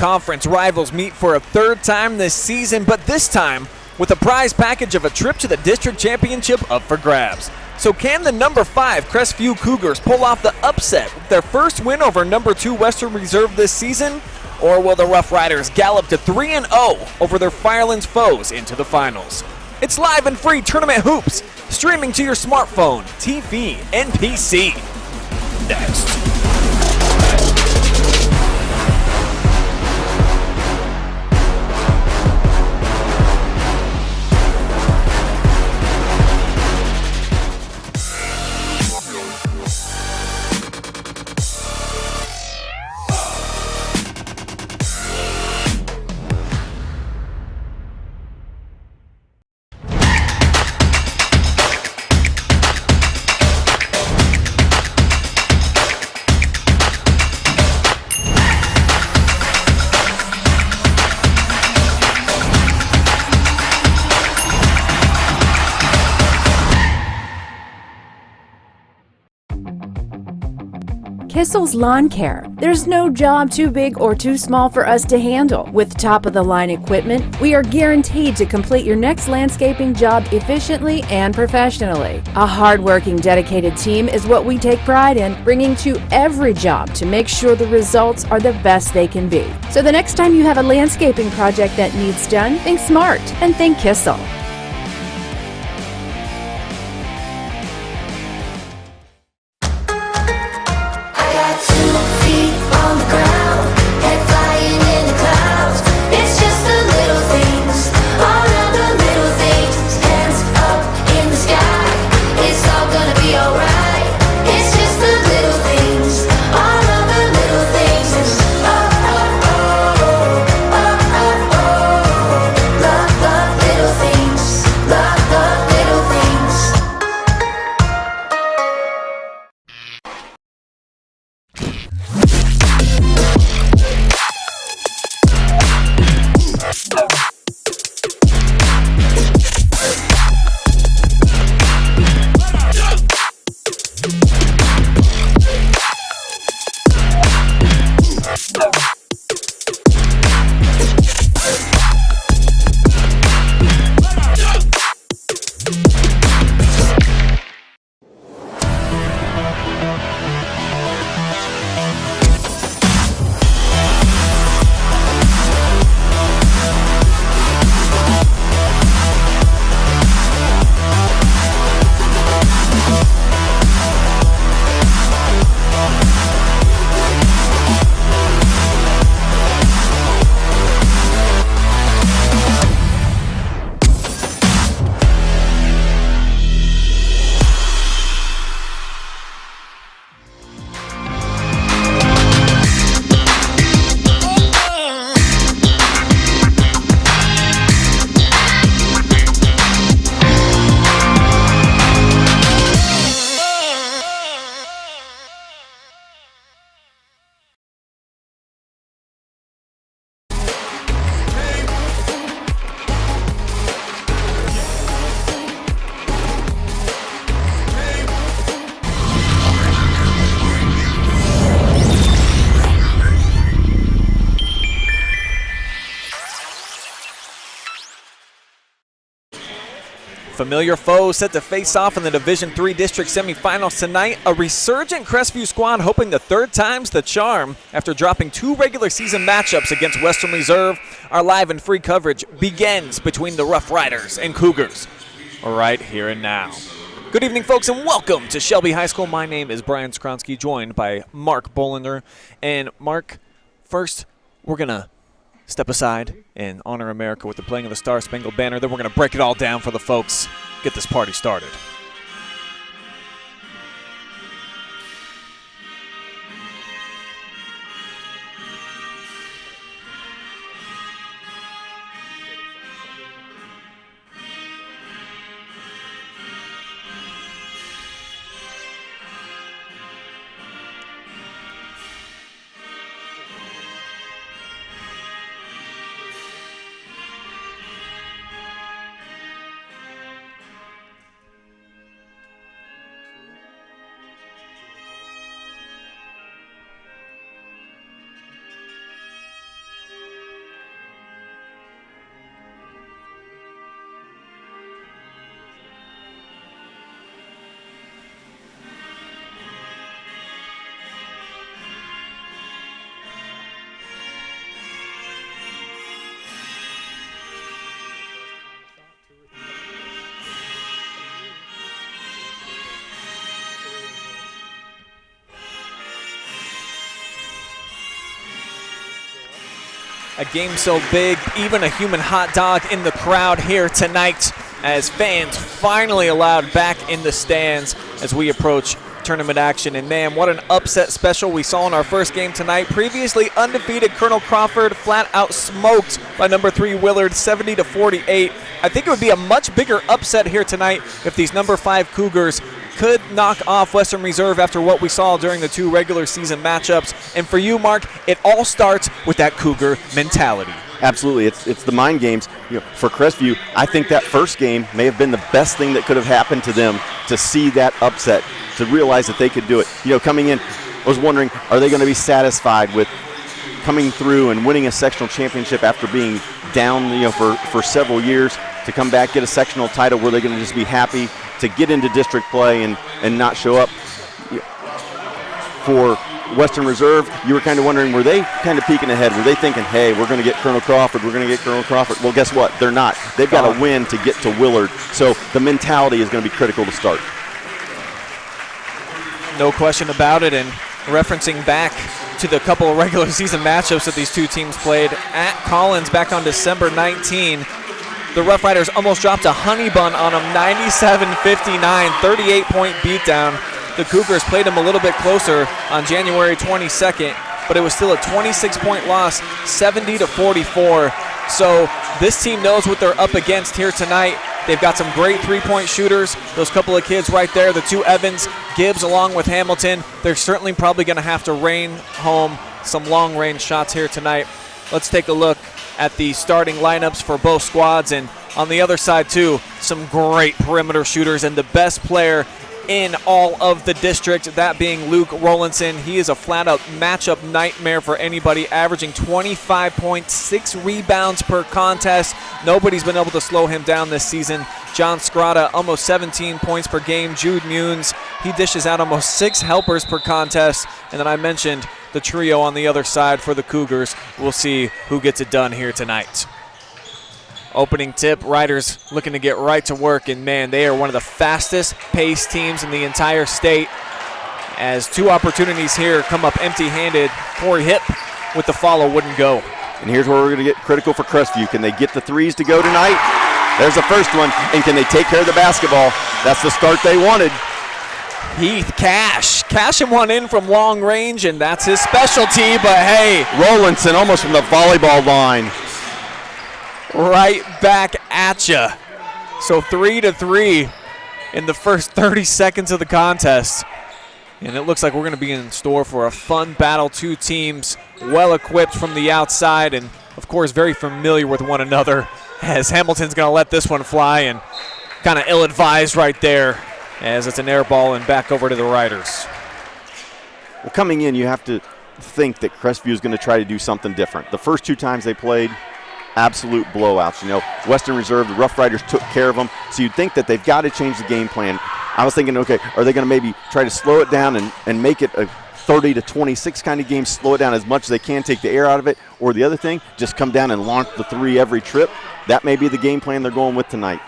Conference rivals meet for a third time this season, but this time with a prize package of a trip to the district championship up for grabs. So can the number 5 Crestview Cougars pull off the upset with their first win over number 2 Western Reserve this season? Or will the Rough Riders gallop to 3-0 over their Firelands foes into the finals? It's live and free tournament hoops, streaming to your smartphone, TV, and PC. Next. Kissel's Lawncare. There's no job too big or too small for us to handle. With top-of-the-line equipment, we are guaranteed to complete your next landscaping job efficiently and professionally. A hard-working, dedicated team is what we take pride in, bringing to every job to make sure the results are the best they can be. So the next time you have a landscaping project that needs done, think smart and think Kissel. Familiar foes set to face off in the Division III District Semifinals tonight. A resurgent Crestview squad hoping the third time's the charm after dropping 2 regular season matchups against Western Reserve. Our live and free coverage begins between the Rough Riders and Cougars right here and now. Good evening, folks, and welcome to Shelby High School. My name is Brian Skronsky, joined by Mark Bollinger. And Mark, first, we're going to step aside and honor America with the playing of the Star Spangled Banner. Then we're going to break it all down for the folks, get this party started. A game so big, even a human hot dog in the crowd here tonight as fans finally allowed back in the stands as we approach tournament action. And man, what an upset special we saw in our first game tonight. Previously undefeated Colonel Crawford flat out smoked by number 3 Willard 70-48. I think it would be a much bigger upset here tonight if these number 5 Cougars could knock off Western Reserve after what we saw during the 2 regular season matchups. And for you, Mark, it all starts with that Cougar mentality. Absolutely. It's the mind games. For Crestview, I think that first game may have been the best thing that could have happened to them, to see that upset, to realize that they could do it. Coming in, I was wondering, are they going to be satisfied with coming through and winning a sectional championship after being down, for several years, to come back, get a sectional title? Were they going to just be happy to get into district play and not show up? For Western Reserve, you were kind of wondering, were they kind of peeking ahead? Were they thinking, hey, we're going to get Colonel Crawford, we're going to get Colonel Crawford? Well, guess what? They're not. They've got to win to get to Willard. So the mentality is going to be critical to start. No question about it. And referencing back to the couple of regular season matchups that these two teams played at Collins back on December 19, the Rough Riders almost dropped a honey bun on them, 97-59, 38-point beatdown. The Cougars played them a little bit closer on January 22nd, but it was still a 26-point loss, 70-44. So this team knows what they're up against here tonight. They've got some great three-point shooters. Those couple of kids right there, the 2 Evans, Gibbs along with Hamilton. They're certainly probably going to have to rain home some long-range shots here tonight. Let's take a look at the starting lineups for both squads. And on the other side, too, some great perimeter shooters, and the best player in all of the district, that being Luke Rowlandson. He is a flat-out matchup nightmare for anybody, averaging 25.6 rebounds per contest. Nobody's been able to slow him down this season. John Scrata, almost 17 points per game. Jude Munes, he dishes out almost 6 helpers per contest. And then I mentioned the trio on the other side for the Cougars. We'll see who gets it done here tonight. Opening tip, Riders looking to get right to work, and man, they are one of the fastest paced teams in the entire state. As 2 opportunities here come up empty-handed. Corey Hip with the follow wouldn't go. And here's where we're going to get critical for Crestview. Can they get the threes to go tonight? There's the first one. And can they take care of the basketball? That's the start they wanted. Heath cashing one in from long range, and that's his specialty, but hey. Rowlandson almost from the volleyball line. Right back at ya. So 3-3 in the first 30 seconds of the contest. And it looks like we're going to be in store for a fun battle. 2 teams well equipped from the outside and, of course, very familiar with one another, as Hamilton's going to let this one fly, and kind of ill-advised right there as it's an air ball and back over to the Riders. Well, coming in, you have to think that Crestview is going to try to do something different. The first 2 times they played, absolute blowouts. Western Reserve, the Rough Riders took care of them, so you'd think that they've got to change the game plan. I was thinking, okay, are they going to maybe try to slow it down and make it a 30-26 kind of game, slow it down as much as they can, take the air out of it, or the other thing, just come down and launch the 3 every trip? That may be the game plan they're going with tonight.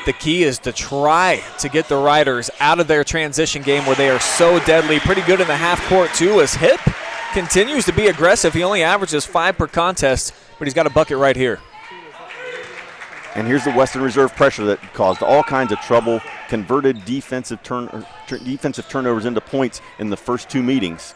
The key is to try to get the Riders out of their transition game where they are so deadly. Pretty good in the half court, too, as Hip continues to be aggressive. He only averages 5 per contest, but he's got a bucket right here. And here's the Western Reserve pressure that caused all kinds of trouble, converted defensive turnovers into points in the first 2 meetings.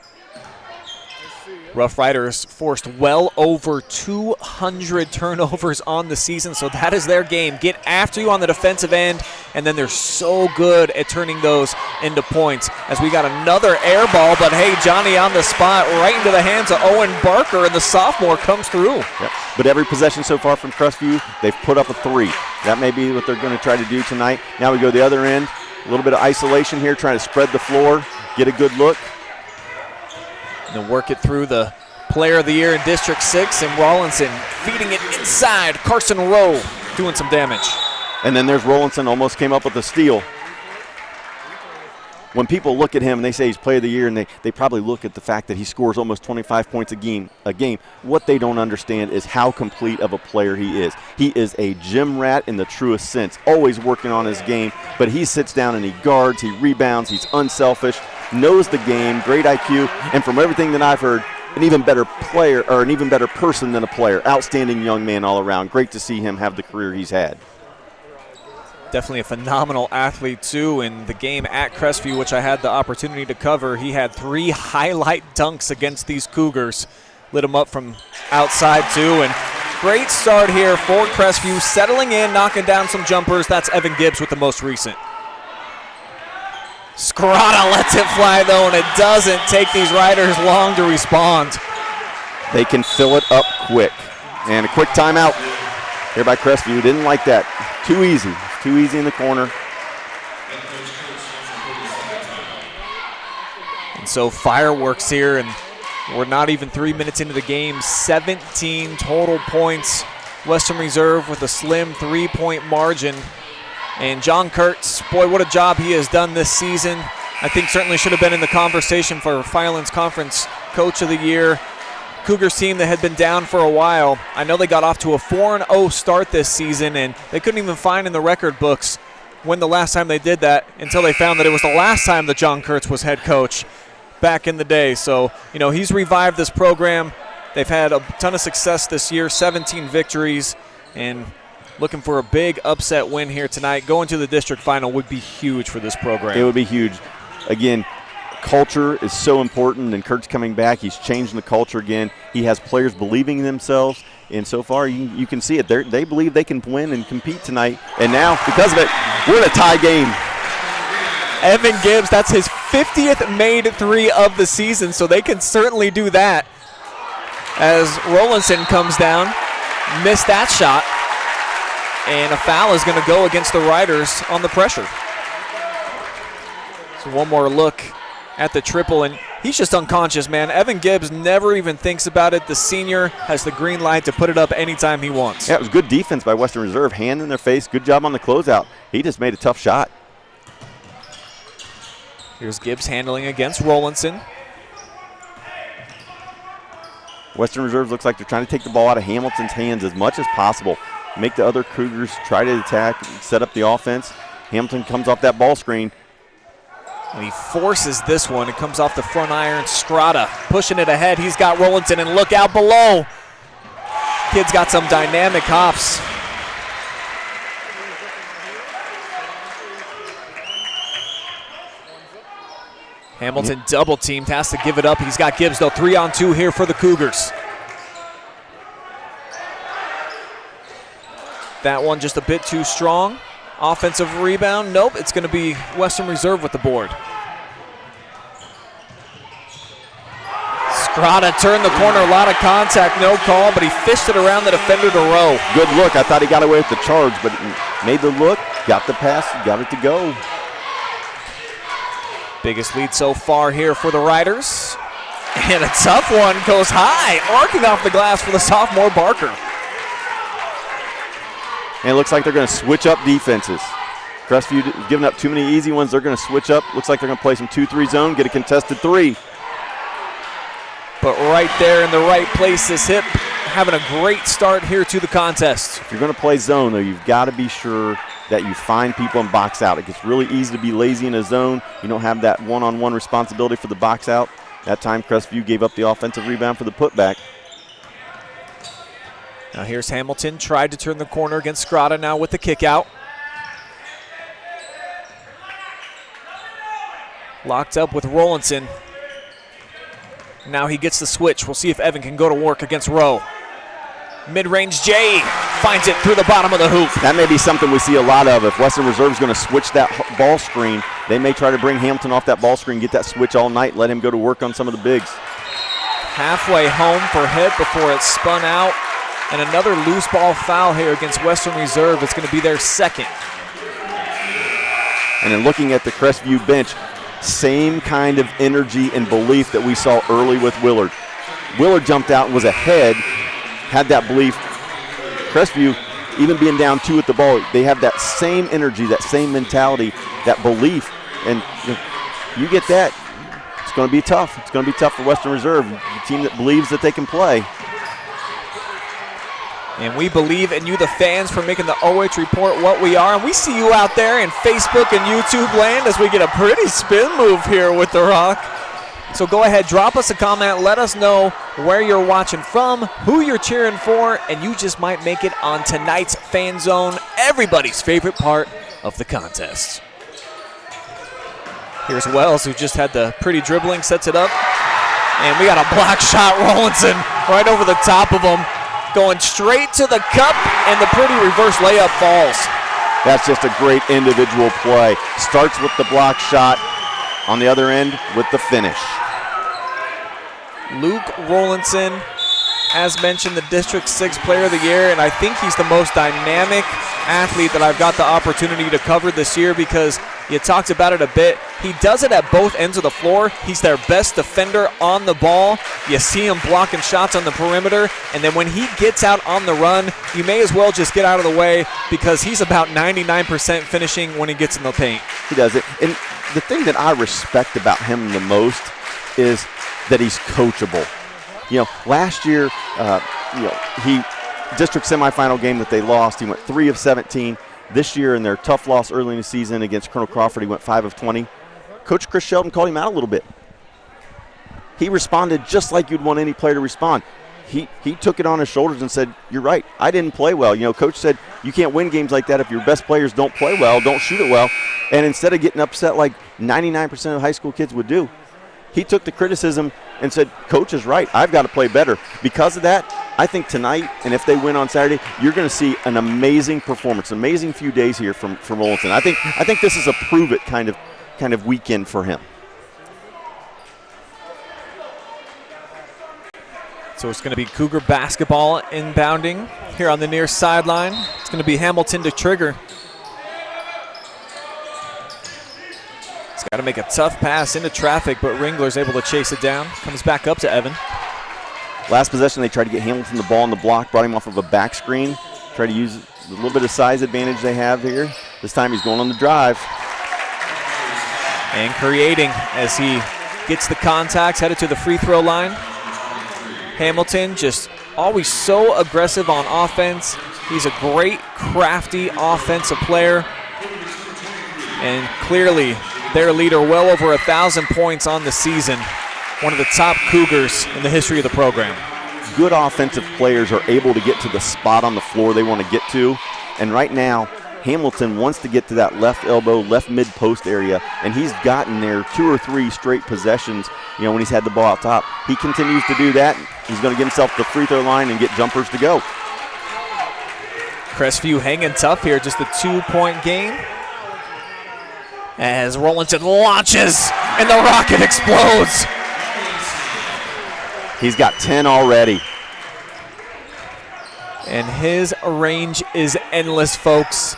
Rough Riders forced well over 200 turnovers on the season, so that is their game. Get after you on the defensive end, and then they're so good at turning those into points. As we got another air ball, but hey, Johnny on the spot, right into the hands of Owen Barker, and the sophomore comes through. Yep. But every possession so far from Crestview, they've put up a 3. That may be what they're going to try to do tonight. Now we go the other end, a little bit of isolation here, trying to spread the floor, get a good look. And then work it through the player of the year in District 6, and Rowlandson feeding it inside. Carson Rowe doing some damage. And then there's Rowlandson, almost came up with a steal. When people look at him and they say he's player of the year, and they probably look at the fact that he scores almost 25 points a game, what they don't understand is how complete of a player he is. He is a gym rat in the truest sense, always working on his game, but he sits down and he guards, he rebounds, he's unselfish, knows the game, great IQ, and from everything that I've heard, an even better player or an even better person than a player. Outstanding young man all around. Great to see him have the career he's had. Definitely a phenomenal athlete, too. In the game at Crestview, which I had the opportunity to cover, he had 3 highlight dunks against these Cougars. Lit them up from outside, too. And great start here for Crestview, settling in, knocking down some jumpers. That's Evan Gibbs with the most recent. Scrata lets it fly, though, and it doesn't take these Riders long to respond. They can fill it up quick. And a quick timeout here by Crestview. Didn't like that. Too easy. Too easy in the corner. And so fireworks here, and we're not even 3 minutes into the game. 17 total points. Western Reserve with a slim 3-point margin. And John Kurtz, boy, what a job he has done this season. I think certainly should have been in the conversation for Firelands Conference Coach of the Year. Cougars team that had been down for a while. I know they got off to a 4-0 start this season, and they couldn't even find in the record books when the last time they did that until they found that it was the last time that John Kurtz was head coach back in the day. So, he's revived this program. They've had a ton of success this year, 17 victories, and looking for a big upset win here tonight. Going to the district final would be huge for this program. It would be huge. Again, culture is so important, and Kurt's coming back. He's changing the culture again. He has players believing in themselves, and so far you can see it. They believe they can win and compete tonight, and now, because of it, we're in a tie game. Evan Gibbs, that's his 50th made 3 of the season, so they can certainly do that. As Rollinson comes down, missed that shot, and a foul is going to go against the Riders on the pressure. So one more look at the triple, and he's just unconscious, man. Evan Gibbs never even thinks about it. The senior has the green light to put it up anytime he wants. Yeah, it was good defense by Western Reserve. Hand in their face. Good job on the closeout. He just made a tough shot. Here's Gibbs handling against Rollinson. Western Reserve looks like they're trying to take the ball out of Hamilton's hands as much as possible. Make the other Cougars try to attack, set up the offense. Hamilton comes off that ball screen. And he forces this one. It comes off the front iron. Strata pushing it ahead. He's got Rollinson, and look out below. Kid's got some dynamic hops. Hamilton double teamed, has to give it up. He's got Gibbs, though. 3-on-2 here for the Cougars. That one just a bit too strong. Offensive rebound, nope, it's going to be Western Reserve with the board. Scrata turned the corner, a lot of contact, no call, but he fished it around the defender to Rowe. Good look. I thought he got away with the charge, but he made the look, got the pass, got it to go. Biggest lead so far here for the Riders. And a tough one goes high, arcing off the glass for the sophomore Barker. And it looks like they're going to switch up defenses. Crestview giving up too many easy ones. They're going to switch up. Looks like they're going to play some 2-3 zone, get a contested 3. But right there in the right place is Hip, having a great start here to the contest. If you're going to play zone, though, you've got to be sure that you find people and box out. It gets really easy to be lazy in a zone. You don't have that one-on-one responsibility for the box out. That time, Crestview gave up the offensive rebound for the putback. Now here's Hamilton, tried to turn the corner against Scrata now with the kick out. Locked up with Rollinson. Now he gets the switch. We'll see if Evan can go to work against Rowe. Mid-range Jay finds it through the bottom of the hoop. That may be something we see a lot of. If Western Reserve is going to switch that ball screen, they may try to bring Hamilton off that ball screen, get that switch all night, let him go to work on some of the bigs. Halfway home for Hip before it spun out. And another loose ball foul here against Western Reserve. It's going to be their second. And then looking at the Crestview bench, same kind of energy and belief that we saw early with Willard. Willard jumped out and was ahead, had that belief. Crestview, even being down 2 at the ball, they have that same energy, that same mentality, that belief. And you get that, it's going to be tough. It's going to be tough for Western Reserve, the team that believes that they can play. And we believe in you, the fans, for making the OH Report what we are. And we see you out there in Facebook and YouTube land as we get a pretty spin move here with the rock. So go ahead, drop us a comment. Let us know where you're watching from, who you're cheering for, and you just might make it on tonight's Fan Zone, everybody's favorite part of the contest. Here's Wells, who just had the pretty dribbling, sets it up. And we got a block shot, Rollinson, right over the top of him, going straight to the cup, and the pretty reverse layup falls. That's just a great individual play. Starts with the block shot, on the other end with the finish. Luke Rollinson, as mentioned, the District 6 Player of the Year, and I think he's the most dynamic athlete that I've got the opportunity to cover this year, because you talked about it a bit. He does it at both ends of the floor. He's their best defender on the ball. You see him blocking shots on the perimeter, and then when he gets out on the run, you may as well just get out of the way, because he's about 99% finishing when he gets in the paint. He does it. And the thing that I respect about him the most is that he's coachable. Last year, he district semifinal game that they lost, he went 3 of 17. This year in their tough loss early in the season against Colonel Crawford, he went 5 of 20. Coach Chris Shelton called him out a little bit. He responded just like you'd want any player to respond. He took it on his shoulders and said, "You're right, I didn't play well." Coach said you can't win games like that if your best players don't play well, don't shoot it well. And instead of getting upset like 99% of high school kids would do, he took the criticism and said, "Coach is right, I've got to play better." Because of that, I think tonight, and if they win on Saturday, you're going to see an amazing performance, amazing few days here from Rollinson. I think this is a prove it kind of weekend for him. So it's going to be Cougar basketball inbounding here on the near sideline. It's going to be Hamilton to trigger. He's got to make a tough pass into traffic, but Ringler's able to chase it down. Comes back up to Evan. Last possession, they tried to get Hamilton the ball on the block, brought him off of a back screen, tried to use a little bit of size advantage they have here. This time he's going on the drive. And creating as he gets the contacts, headed to the free throw line. Hamilton just always so aggressive on offense. He's a great, crafty offensive player. And clearly their leader, well over 1,000 points on the season. One of the top Cougars in the history of the program. Good offensive players are able to get to the spot on the floor they want to get to. And right now, Hamilton wants to get to that left elbow, left mid-post area, and he's gotten there 2 or 3 straight possessions, when he's had the ball out top. He continues to do that. He's going to get himself to the free throw line and get jumpers to go. Crestview hanging tough here, just a 2-point game. As Rollinson launches, and the rocket explodes. He's got 10 already. And his range is endless, folks.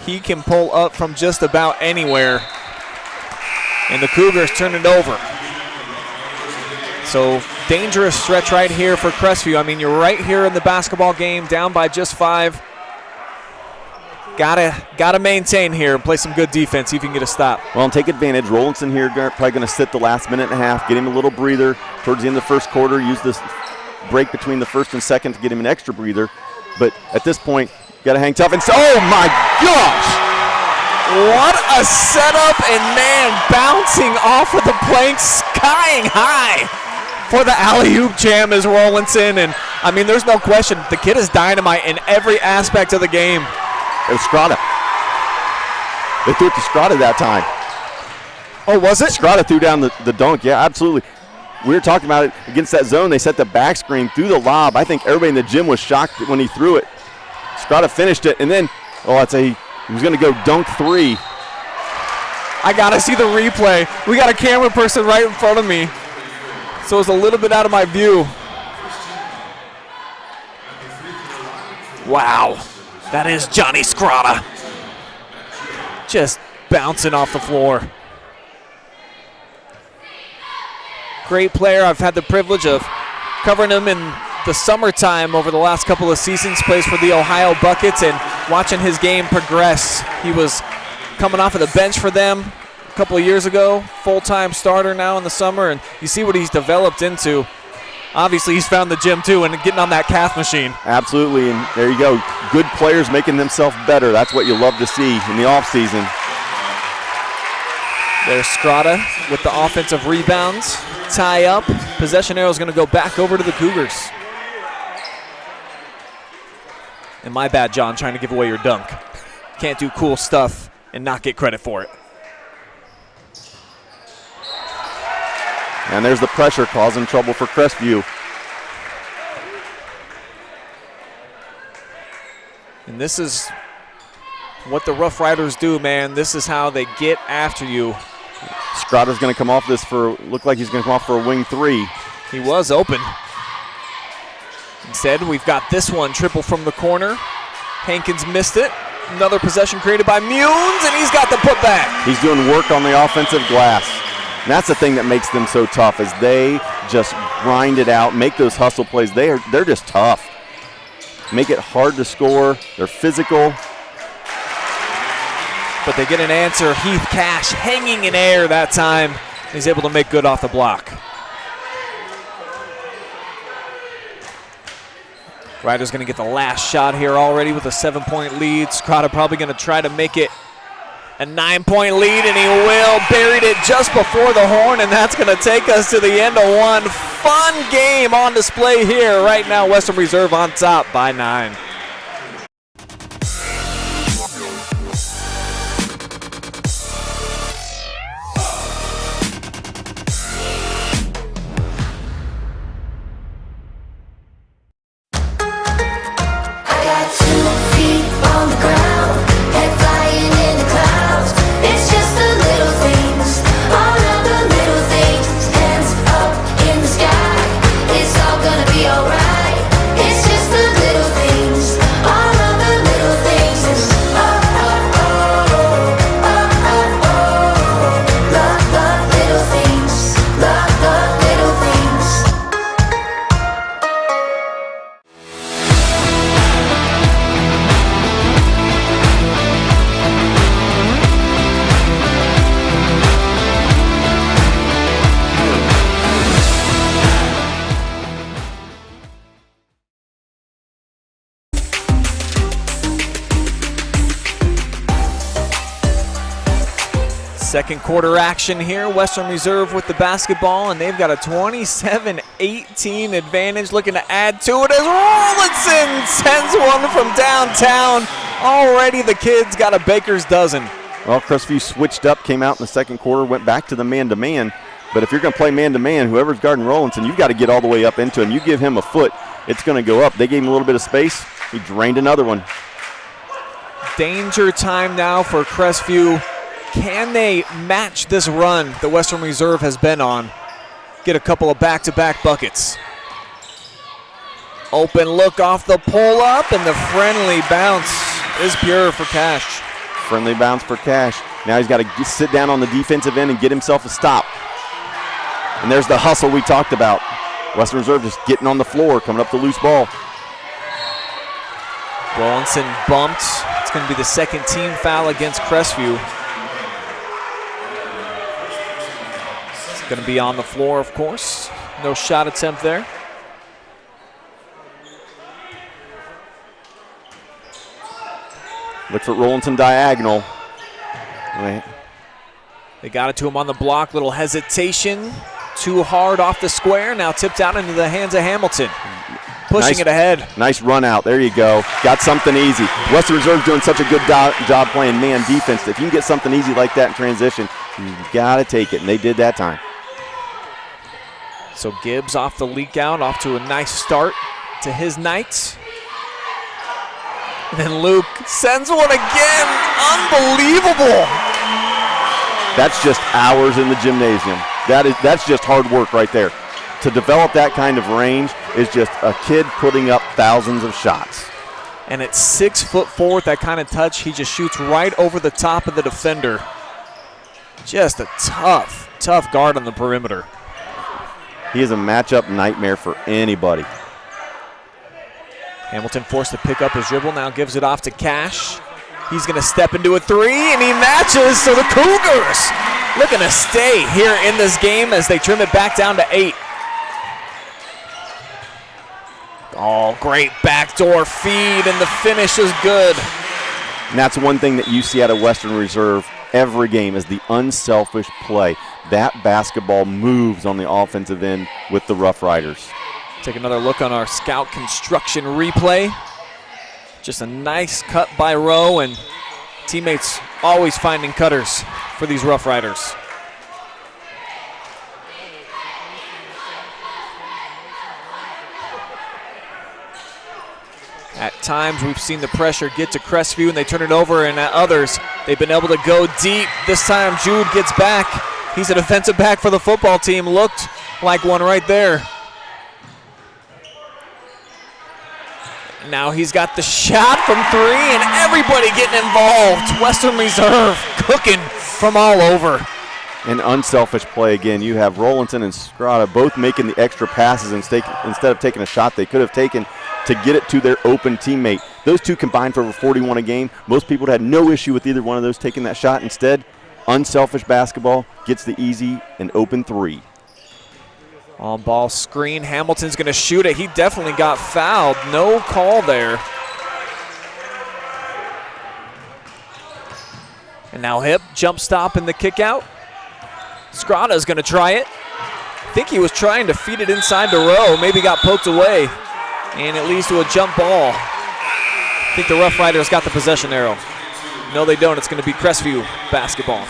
He can pull up from just about anywhere. And the Cougars turn it over. So dangerous stretch right here for Crestview. I mean, you're right here in the basketball game, down by just 5. Gotta maintain here and play some good defense, see if you can get a stop. Well, and take advantage. Rollinson here probably going to sit the last minute and a half, get him a little breather towards the end of the first quarter, use this break between the first and second to get him an extra breather. But at this point, got to hang tough. And oh my gosh! What a setup, and man, bouncing off of the plank, skying high for the alley-oop jam is Rollinson. And I mean, there's no question, the kid is dynamite in every aspect of the game. It was Strada. They threw it to Strada that time. Oh, was it? Strada threw down the dunk. Yeah, absolutely. We were talking about it against that zone. They set the back screen through the lob. I think everybody in the gym was shocked when he threw it. Strada finished it, and then, I'd say he was going to go dunk 3. I got to see the replay. We got a camera person right in front of me, so it's a little bit out of my view. Wow. That is Johnny Scrata. Just bouncing off the floor. Great player. I've had the privilege of covering him in the summertime over the last couple of seasons. Plays for the Ohio Buckets, and watching his game progress. He was coming off of the bench for them a couple of years ago. Full-time starter now in the summer, and you see what he's developed into. Obviously, he's found the gym, too, and getting on that calf machine. Absolutely, and there you go. Good players making themselves better. That's what you love to see in the offseason. There's Scrata with the offensive rebounds. tie up. Possession arrow is going to go back over to the Cougars. And my bad, John, trying to give away your dunk. Can't do cool stuff and not get credit for it. And there's the pressure causing trouble for Crestview. And this is what the Rough Riders do, man. This is how they get after you. Strada's going to come off this look like he's going to come off for a wing three. He was open. Instead, we've got this one, triple from the corner. Hankins missed it. Another possession created by Munes, and he's got the putback. He's doing work on the offensive glass. And that's the thing that makes them so tough, is they just grind it out, make those hustle plays. They're just tough. Make it hard to score. They're physical. But they get an answer. Heath Cash hanging in air that time. He's able to make good off the block. Riders going to get the last shot here already with a 7-point lead. Scrata probably going to try to make it a 9-point lead, and he will. Buried it just before the horn, and that's going to take us to the end of one. Fun game on display here. Right now, Western Reserve on top by 9. Second quarter action here. Western Reserve with the basketball, and they've got a 27-18 advantage, looking to add to it as Rollinson sends one from downtown. Already the kids got a baker's dozen. Well, Crestview switched up, came out in the second quarter, went back to the man-to-man. But if you're going to play man-to-man, whoever's guarding Rollinson, you've got to get all the way up into him. You give him a foot, it's going to go up. They gave him a little bit of space. He drained another one. Danger time now for Crestview. Can they match this run that Western Reserve has been on? Get a couple of back-to-back buckets. Open look off the pull-up, and the friendly bounce is pure for Cash. Friendly bounce for Cash. Now he's got to sit down on the defensive end and get himself a stop. And there's the hustle we talked about. Western Reserve just getting on the floor, coming up the loose ball. Rollinson bumped. It's going to be the second team foul against Crestview. Going to be on the floor, of course. No shot attempt there. Look for Rollinson diagonal. They got it to him on the block. Little hesitation. Too hard off the square. Now tipped out into the hands of Hamilton. Pushing it ahead. Nice run out. There you go. Got something easy. Western Reserve's doing such a good job playing man defense. If you can get something easy like that in transition, you've got to take it, and they did that time. So Gibbs off the leak out, off to a nice start to his night. And then Luke sends one again. Unbelievable. That's just hours in the gymnasium. That's just hard work right there. To develop that kind of range is just a kid putting up thousands of shots. And at 6'4" with that kind of touch, he just shoots right over the top of the defender. Just a tough guard on the perimeter. He is a matchup nightmare for anybody. Hamilton forced to pick up his dribble, now gives it off to Cash. He's going to step into a three, and he matches, so the Cougars looking to stay here in this game as they trim it back down to 8. Oh, great backdoor feed, and the finish is good. And that's one thing that you see out of Western Reserve every game is the unselfish play. that basketball moves on the offensive end with the Rough Riders. Take another look on our scout construction replay. Just a nice cut by Rowe, and teammates always finding cutters for these Rough Riders. At times we've seen the pressure get to Crestview and they turn it over, and at others they've been able to go deep. This time Jude gets back. He's a defensive back for the football team. Looked like one right there. Now he's got the shot from three, and everybody getting involved. Western Reserve cooking from all over. An unselfish play again. You have Rollinson and Scrata both making the extra passes instead of taking a shot they could have taken to get it to their open teammate. Those two combined for over 41 a game. Most people had no issue with either one of those taking that shot. Instead, unselfish basketball gets the easy and open three. On ball screen, Hamilton's going to shoot it. He definitely got fouled. No call there. And now Hip, jump stop in the kick out. Scrata's going to try it. I think he was trying to feed it inside to Rowe. Maybe got poked away. And it leads to a jump ball. I think the Rough Riders got the possession arrow. No, they don't. It's going to be Crestview basketball.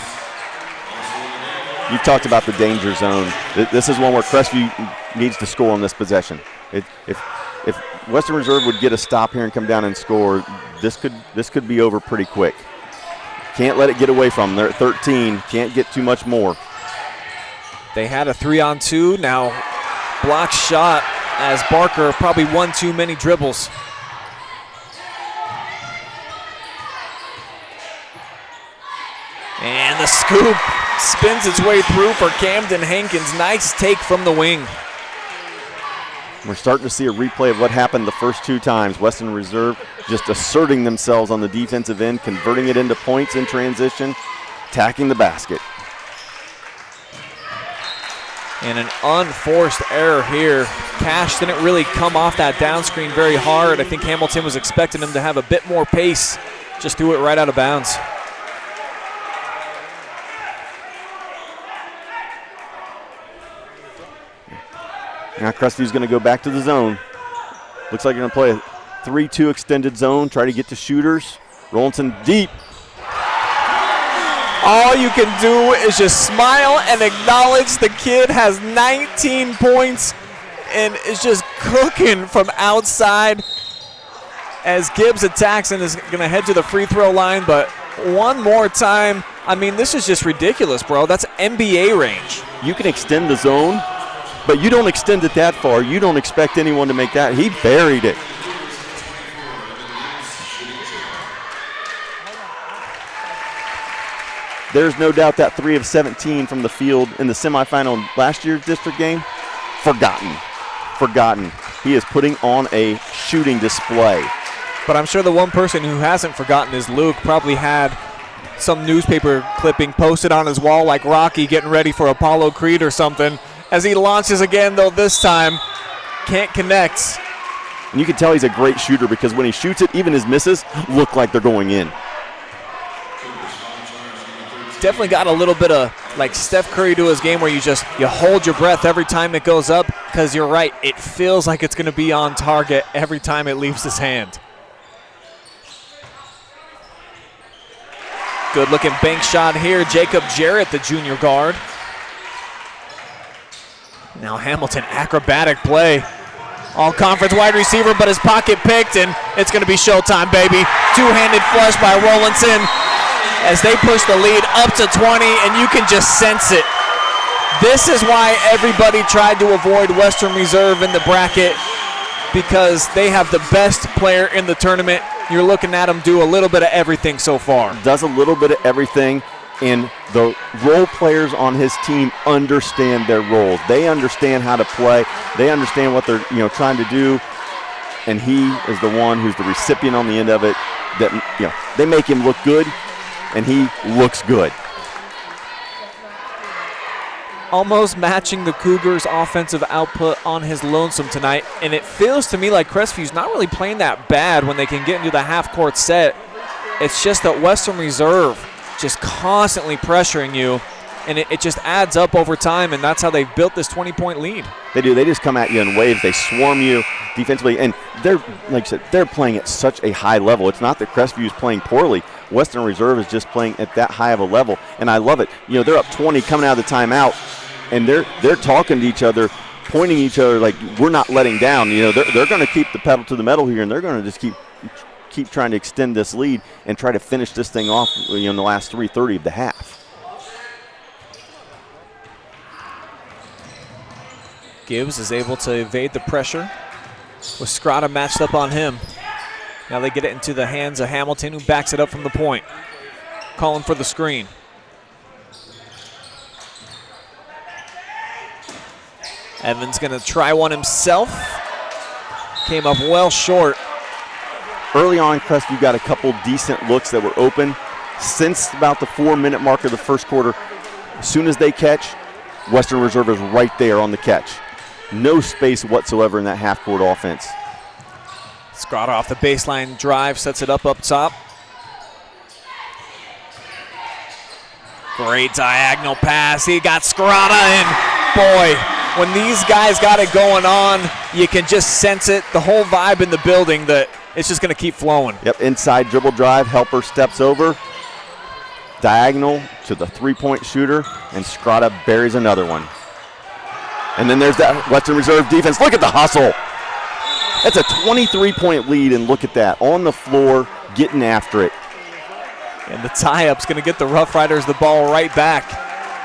You've talked about the danger zone. This is one where Crestview needs to score on this possession. If Western Reserve would get a stop here and come down and score, this could be over pretty quick. Can't let it get away from them. They're at 13. Can't get too much more. They had a 3-on-2. Now block shot as Barker probably won too many dribbles. And the scoop spins its way through for Camden Hankins. Nice take from the wing. We're starting to see a replay of what happened the first two times. Western Reserve just asserting themselves on the defensive end, converting it into points in transition, attacking the basket. And an unforced error here. Cash didn't really come off that down screen very hard. I think Hamilton was expecting him to have a bit more pace. Just threw it right out of bounds. Now Crestview's going to go back to the zone. Looks like you're going to play a 3-2 extended zone, try to get to shooters. Rollinson deep. All you can do is just smile and acknowledge the kid has 19 points and is just cooking from outside as Gibbs attacks and is going to head to the free throw line. But one more time, I mean, this is just ridiculous, bro. That's NBA range. You can extend the zone, but you don't extend it that far. You don't expect anyone to make that. He buried it. There's no doubt that 3 of 17 from the field in the semifinal last year's district game, forgotten. He is putting on a shooting display. But I'm sure the one person who hasn't forgotten is Luke. Probably had some newspaper clipping posted on his wall like Rocky getting ready for Apollo Creed or something. As he launches again, though, this time can't connect. And you can tell he's a great shooter because when he shoots it, even his misses look like they're going in. Definitely got a little bit of like Steph Curry to his game where you hold your breath every time it goes up, because you're right, it feels like it's going to be on target every time it leaves his hand. Good looking bank shot here. Jacob Jarrett, the junior guard. Now Hamilton, acrobatic play. All conference wide receiver, but his pocket picked, and it's going to be showtime, baby. Two-handed flush by Rollinson as they push the lead up to 20, and you can just sense it. This is why everybody tried to avoid Western Reserve in the bracket, because they have the best player in the tournament. You're looking at him do a little bit of everything so far. Does a little bit of everything, and the role players on his team understand their roles. They understand how to play. They understand what they're trying to do, and he is the one who's the recipient on the end of it. That they make him look good, and he looks good. Almost matching the Cougars' offensive output on his lonesome tonight, and it feels to me like Crestview's not really playing that bad when they can get into the half-court set. It's just that Western Reserve just constantly pressuring you, and it just adds up over time, and that's how they've built this 20-point lead. They do. They just come at you in waves. They swarm you defensively, and they're, like I said, they're playing at such a high level. It's not that Crestview is playing poorly. Western Reserve is just playing at that high of a level, and I love it. They're up 20 coming out of the timeout, and they're talking to each other, pointing each other like we're not letting down. They're going to keep the pedal to the metal here, and they're going to just keep trying to extend this lead and try to finish this thing off in the last 3:30 of the half. Gibbs is able to evade the pressure with Scrotta matched up on him. Now they get it into the hands of Hamilton, who backs it up from the point. Calling for the screen. Evans gonna try one himself. Came up well short. Early on, Crestview got a couple decent looks that were open. Since about the 4-minute mark of the first quarter, as soon as they catch, Western Reserve is right there on the catch. No space whatsoever in that half-court offense. Scrotta off the baseline drive, sets it up top. Great diagonal pass. He got Scrotta, and boy, when these guys got it going on, you can just sense it, the whole vibe in the building, that it's just going to keep flowing. Yep, inside dribble drive, helper steps over, diagonal to the three-point shooter, and Scrotta buries another one. And then there's that Western Reserve defense. Look at the hustle. That's a 23-point lead, and look at that. On the floor, getting after it. And the tie-up's going to get the Rough Riders the ball right back.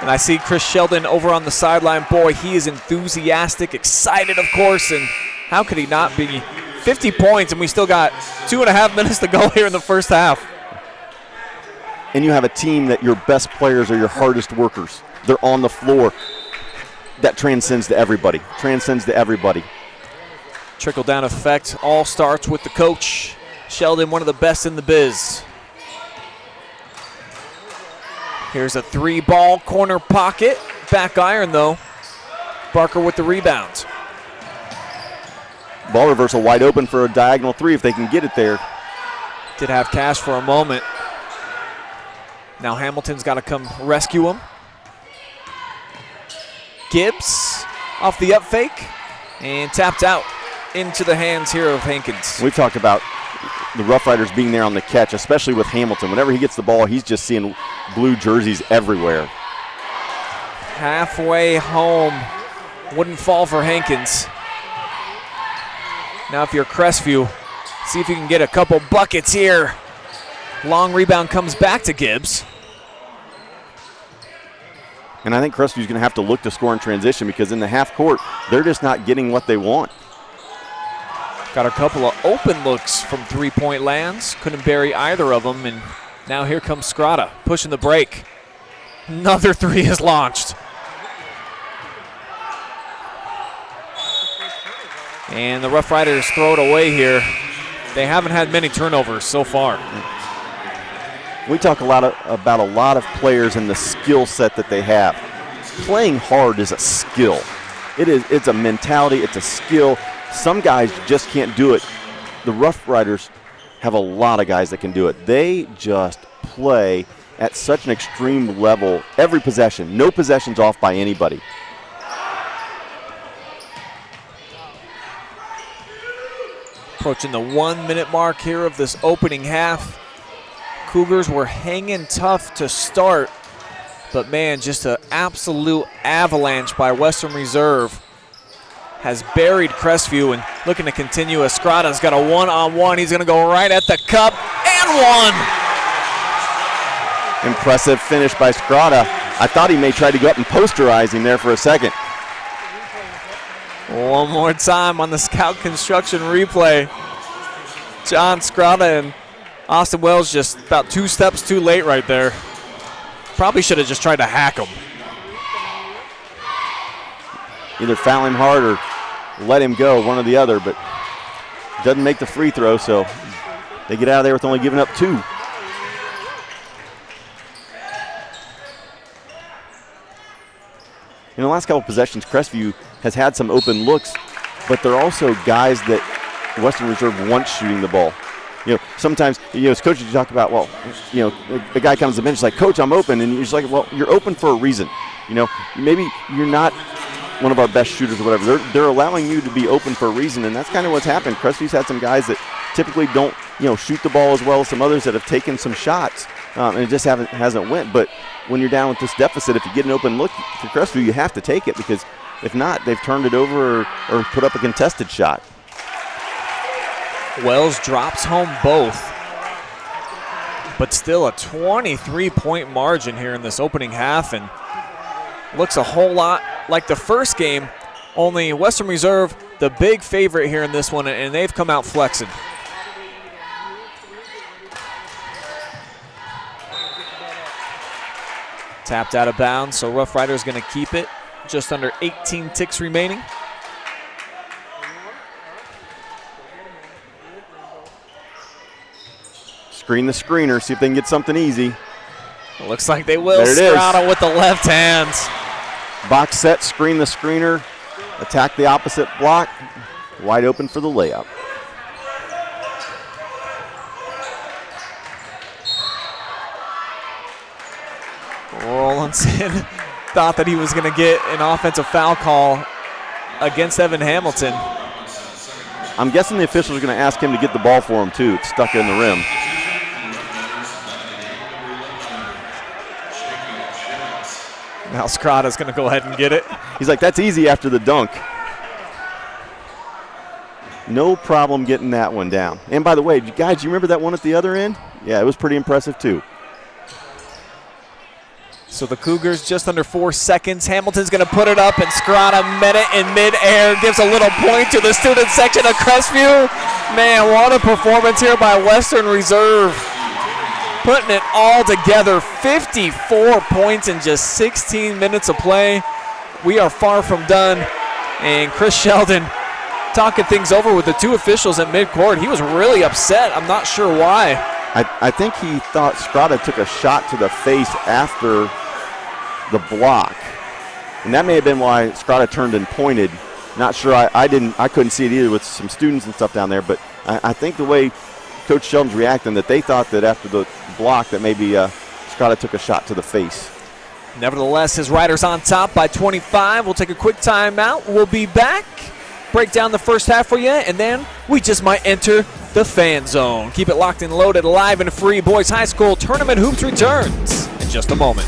And I see Chris Sheldon over on the sideline. Boy, he is enthusiastic, excited, of course, and how could he not be? 50 points, and we still got 2.5 minutes to go here in the first half. And you have a team that your best players are your hardest workers. They're on the floor. That transcends to everybody. Trickle-down effect all starts with the coach. Sheldon, one of the best in the biz. Here's a 3-ball corner pocket. Back iron, though. Barker with the rebound. Ball reversal wide open for a diagonal 3 if they can get it there. Did have Cash for a moment. Now Hamilton's got to come rescue him. Gibbs off the up fake and tapped out into the hands here of Hankins. We've talked about the Rough Riders being there on the catch, especially with Hamilton. Whenever he gets the ball, he's just seeing blue jerseys everywhere. Halfway home. Wouldn't fall for Hankins. Now if you're Crestview, see if you can get a couple buckets here. Long rebound comes back to Gibbs. And I think Crestview's going to have to look to score in transition, because in the half court, they're just not getting what they want. Got a couple of open looks from three-point lands. Couldn't bury either of them, and now here comes Scrotta pushing the break. Another 3 is launched. And the Rough Riders throw it away here. They haven't had many turnovers so far. We talk about a lot of players and the skill set that they have. Playing hard is a skill. It's a mentality, it's a skill. Some guys just can't do it. The Rough Riders have a lot of guys that can do it. They just play at such an extreme level every possession. No possessions off by anybody. Approaching the 1-minute mark here of this opening half. Cougars were hanging tough to start, but man, just an absolute avalanche by Western Reserve has buried Crestview, and looking to continue. Escrada's got a one-on-one. He's going to go right at the cup and one. Impressive finish by Scrotta. I thought he may try to go up and posterize him there for a second. One more time on the Scout Construction replay. John Scrotta and Austin Wells just about 2 steps too late right there. Probably should have just tried to hack him. Either foul him hard or let him go, one or the other, but doesn't make the free throw, so they get out of there with only giving up 2. In the last couple possessions, Crestview has had some open looks, but they're also guys that Western Reserve wants shooting the ball. sometimes, as coaches, you talk about, well, a guy comes to the bench like, Coach, I'm open. And you're just like, well, you're open for a reason. Maybe you're not one of our best shooters or whatever. They're allowing you to be open for a reason, and that's kind of what's happened. Crestview's had some guys that typically don't, shoot the ball as well as some others that have taken some shots, and it just hasn't went. But when you're down with this deficit, if you get an open look for Crestview, you have to take it, because if not, they've turned it over or put up a contested shot. Wells drops home both, but still a 23-point margin here in this opening half, and looks a whole lot like the first game, only Western Reserve the big favorite here in this one, and they've come out flexing. Tapped out of bounds, so Rough Riders going to keep it. Just under 18 ticks remaining. Screen the screener, see if they can get something easy. It looks like they will. There it is. Strada with the left hand. Box set, screen the screener, attack the opposite block. Wide open for the layup. Rollinson thought that he was going to get an offensive foul call against Evan Hamilton. I'm guessing the officials are going to ask him to get the ball for him, too. It's stuck in the rim. Now Strada's going to go ahead and get it. He's like, that's easy after the dunk. No problem getting that one down. And by the way, guys, do you remember that one at the other end? Yeah, it was pretty impressive, too. So the Cougars just under 4 seconds. Hamilton's going to put it up, and Strada met it in midair. Gives a little point to the student section of Crestview. Man, what a performance here by Western Reserve. Putting it all together. 54 points in just 16 minutes of play. We are far from done. And Chris Sheldon talking things over with the two officials at midcourt. He was really upset. I'm not sure why. I think he thought Strada took a shot to the face after the block, and that may have been why Strada turned and pointed. Not sure. I couldn't see it either with some students and stuff down there, but I think the way Coach Sheldon's reacting, that they thought that after the block that maybe Strada took a shot to the face. Nevertheless, his Riders on top by 25. We'll take a quick timeout. We'll be back, break down the first half for you, and then we just might enter the fan zone. Keep it locked and loaded. Live and free Boys High School Tournament Hoops returns in just a moment.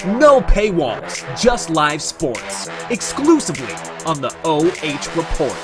No paywalls, just live sports, exclusively on the OH Report.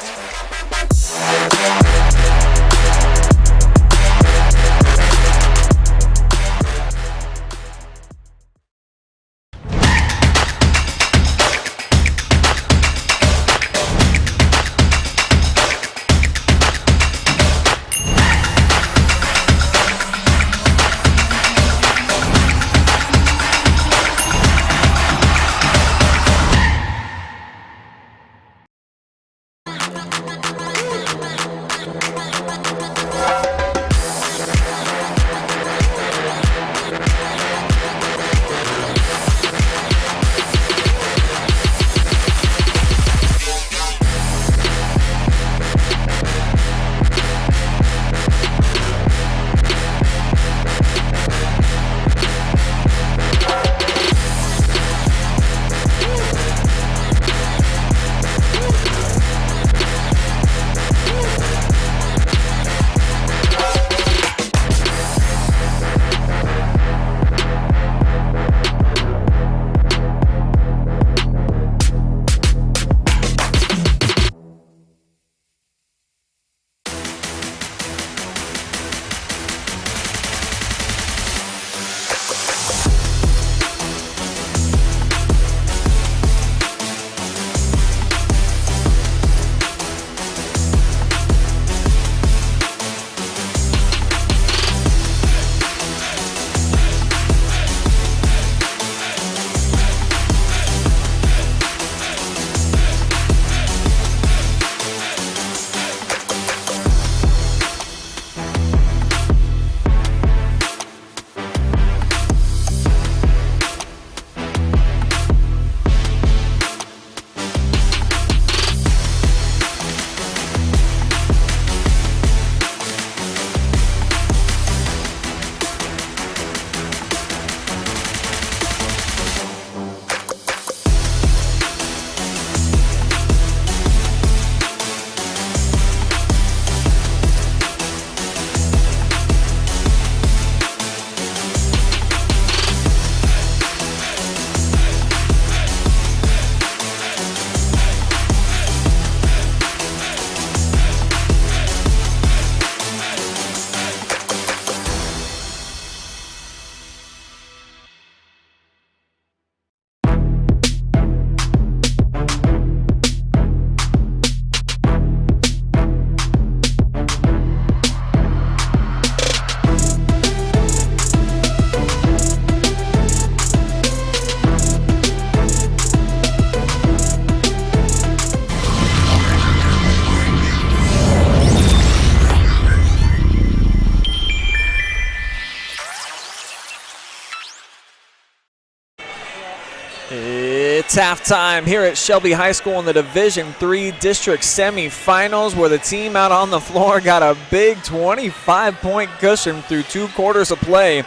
It's halftime here at Shelby High School in the Division III District Semifinals, where the team out on the floor got a big 25-point cushion through 2 quarters of play.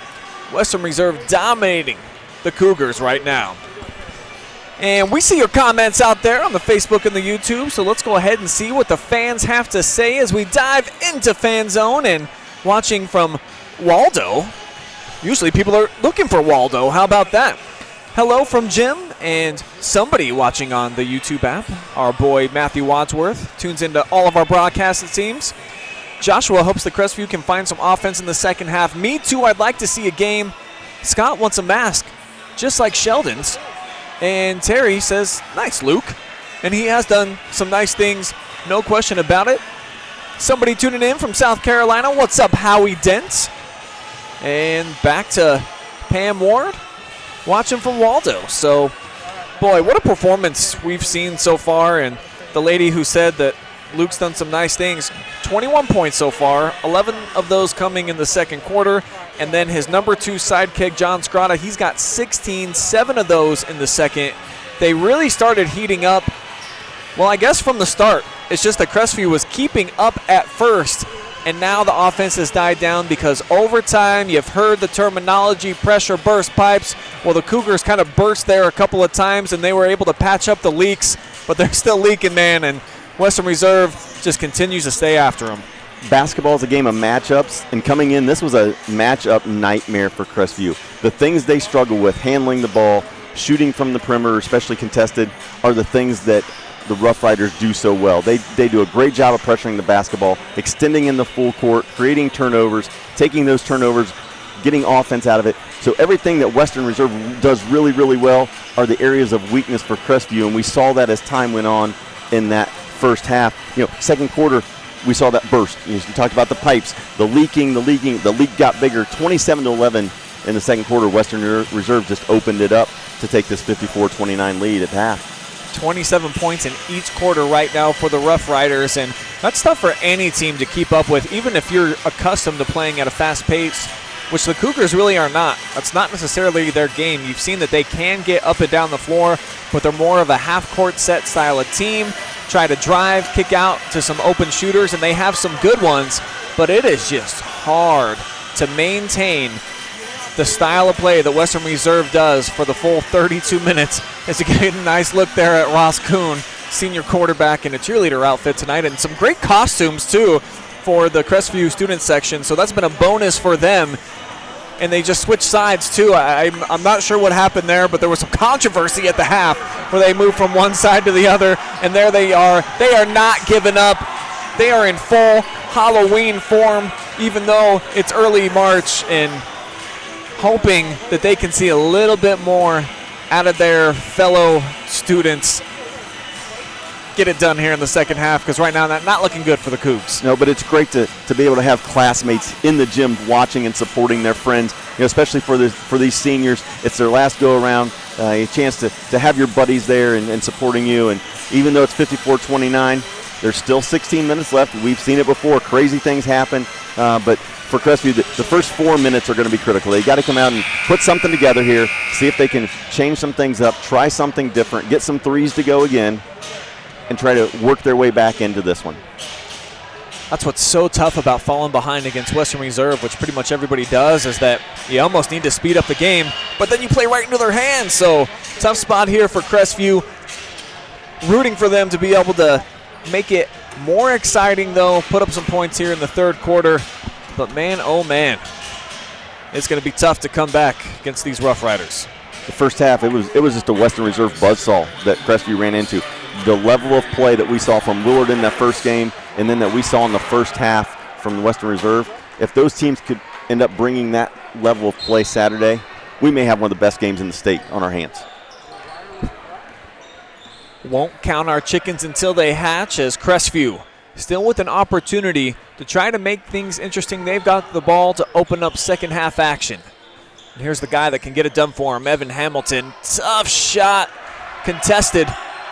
Western Reserve dominating the Cougars right now. And we see your comments out there on the Facebook and the YouTube, so let's go ahead and see what the fans have to say as we dive into Fan Zone. And watching from Waldo, usually people are looking for Waldo. How about that? Hello from Jim and somebody watching on the YouTube app. Our boy Matthew Wadsworth tunes into all of our broadcasts, it seems. Joshua hopes the Crestview can find some offense in the second half. Me too, I'd like to see a game. Scott wants a mask, just like Sheldon's. And Terry says, nice, Luke. And he has done some nice things, no question about it. Somebody tuning in from South Carolina. What's up, Howie Dent? And back to Pam Ward, watching from Waldo. So, boy, what a performance we've seen so far. And the lady who said that Luke's done some nice things, 21 points so far, 11 of those coming in the second quarter. And then his number 2 sidekick, John Scrata, he's got 16, 7 of those in the second. They really started heating up, well, I guess from the start. It's just that Crestview was keeping up at first, and now the offense has died down because overtime, you've heard the terminology, pressure burst pipes. Well, the Cougars kind of burst there a couple of times, and they were able to patch up the leaks, but they're still leaking, man, and Western Reserve just continues to stay after them. Basketball is a game of matchups, and coming in, this was a matchup nightmare for Crestview. The things they struggle with, handling the ball, shooting from the perimeter, especially contested, are the things that the Rough Riders do so well. They do a great job of pressuring the basketball, extending in the full court, creating turnovers, taking those turnovers, getting offense out of it. So everything that Western Reserve does really, really well are the areas of weakness for Crestview, and we saw that as time went on in that first half. Second quarter, we saw that burst. You talked about the pipes, the leak got bigger. 27-11 in the second quarter. Western Reserve just opened it up to take this 54-29 lead at half. 27 points in each quarter right now for the Rough Riders, and that's tough for any team to keep up with, even if you're accustomed to playing at a fast pace, which the Cougars really are not. That's not necessarily their game. You've seen that they can get up and down the floor, but they're more of a half-court set style of team. Try to drive, kick out to some open shooters, and they have some good ones, but it is just hard to maintain the style of play that Western Reserve does for the full 32 minutes. As you get a nice look there at Ross Kuhn, senior quarterback in a cheerleader outfit tonight, and some great costumes too for the Crestview student section, so that's been a bonus for them. And they just switched sides too. I'm not sure what happened there, but there was some controversy at the half where they moved from one side to the other, and there they are. They are not giving up. They are in full Halloween form, even though it's early March, and hoping that they can see a little bit more out of their fellow students. Get it done here in the second half, because right now not looking good for the Cougs. No, but it's great to be able to have classmates in the gym watching and supporting their friends, especially for these seniors. It's their last go-around, a chance to have your buddies there and supporting you. And even though it's 54-29, there's still 16 minutes left. We've seen it before. Crazy things happen, but for Crestview, the first 4 minutes are going to be critical. They got to come out and put something together here, see if they can change some things up, try something different, get some threes to go again, and try to work their way back into this one. That's what's so tough about falling behind against Western Reserve, which pretty much everybody does, is that you almost need to speed up the game, but then you play right into their hands. So tough spot here for Crestview. Rooting for them to be able to make it more exciting, though, put up some points here in the third quarter. But man, oh man, it's going to be tough to come back against these Rough Riders. The first half, it was just a Western Reserve buzzsaw that Crestview ran into. The level of play that we saw from Willard in that first game, and then that we saw in the first half from the Western Reserve, if those teams could end up bringing that level of play Saturday, we may have one of the best games in the state on our hands. Won't count our chickens until they hatch, as Crestview still with an opportunity to try to make things interesting. They've got the ball to open up second half action. And here's the guy that can get it done for him, Evan Hamilton. Tough shot, contested.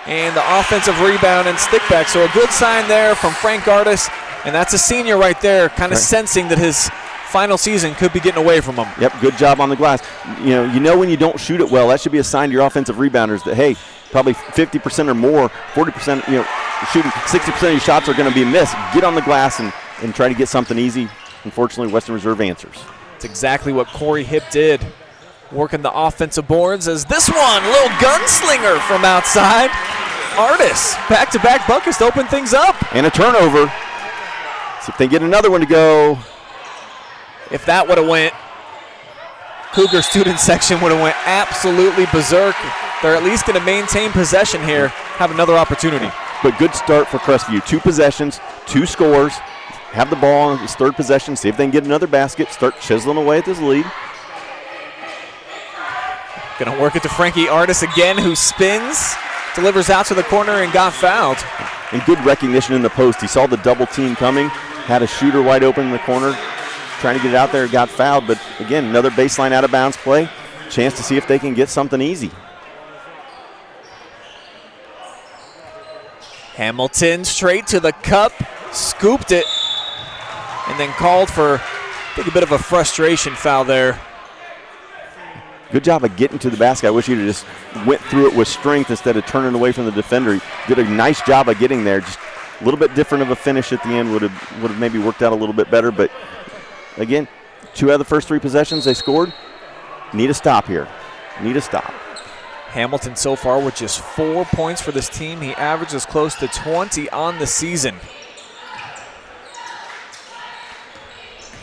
And the offensive rebound and stick back. So a good sign there from Frank Artis. And that's a senior right there, kind of sensing that his final season could be getting away from them. Yep, good job on the glass. You know when you don't shoot it well, that should be a sign to your offensive rebounders that, hey, probably 50% or more, 40%, shooting 60% of your shots are going to be missed. Get on the glass and try to get something easy. Unfortunately, Western Reserve answers. It's exactly what Corey Hipp did, working the offensive boards as this one, little gunslinger from outside. Artis, back-to-back buckets to open things up. And a turnover. See if they get another one to go. If that would have went, Cougar student section would have went absolutely berserk. They're at least going to maintain possession here, have another opportunity. But good start for Crestview. 2 possessions, 2 scores. Have the ball on his 3rd possession. See if they can get another basket. Start chiseling away at this lead. Going to work it to Frankie Artis again, who spins, delivers out to the corner and got fouled. And good recognition in the post. He saw the double team coming, had a shooter wide open in the corner, trying to get it out there, got fouled. But again, another baseline out of bounds play. Chance to see if they can get something easy. Hamilton straight to the cup, scooped it, and then called for, I think, a bit of a frustration foul there. Good job of getting to the basket. I wish he'd just went through it with strength instead of turning away from the defender. He did a nice job of getting there. Just a little bit different of a finish at the end would have maybe worked out a little bit better. But again, 2 out of the first 3 possessions they scored. Need a stop here. Need a stop. Hamilton so far with just 4 points for this team. He averages close to 20 on the season.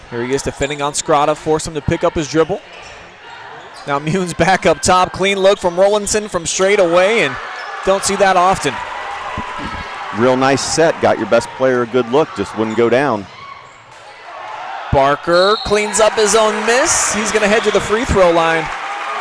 Here he is defending on Scrata, force him to pick up his dribble. Now Munes back up top, clean look from Rollinson from straight away, and don't see that often. Real nice set, got your best player a good look, just wouldn't go down. Barker cleans up his own miss. He's gonna head to the free throw line.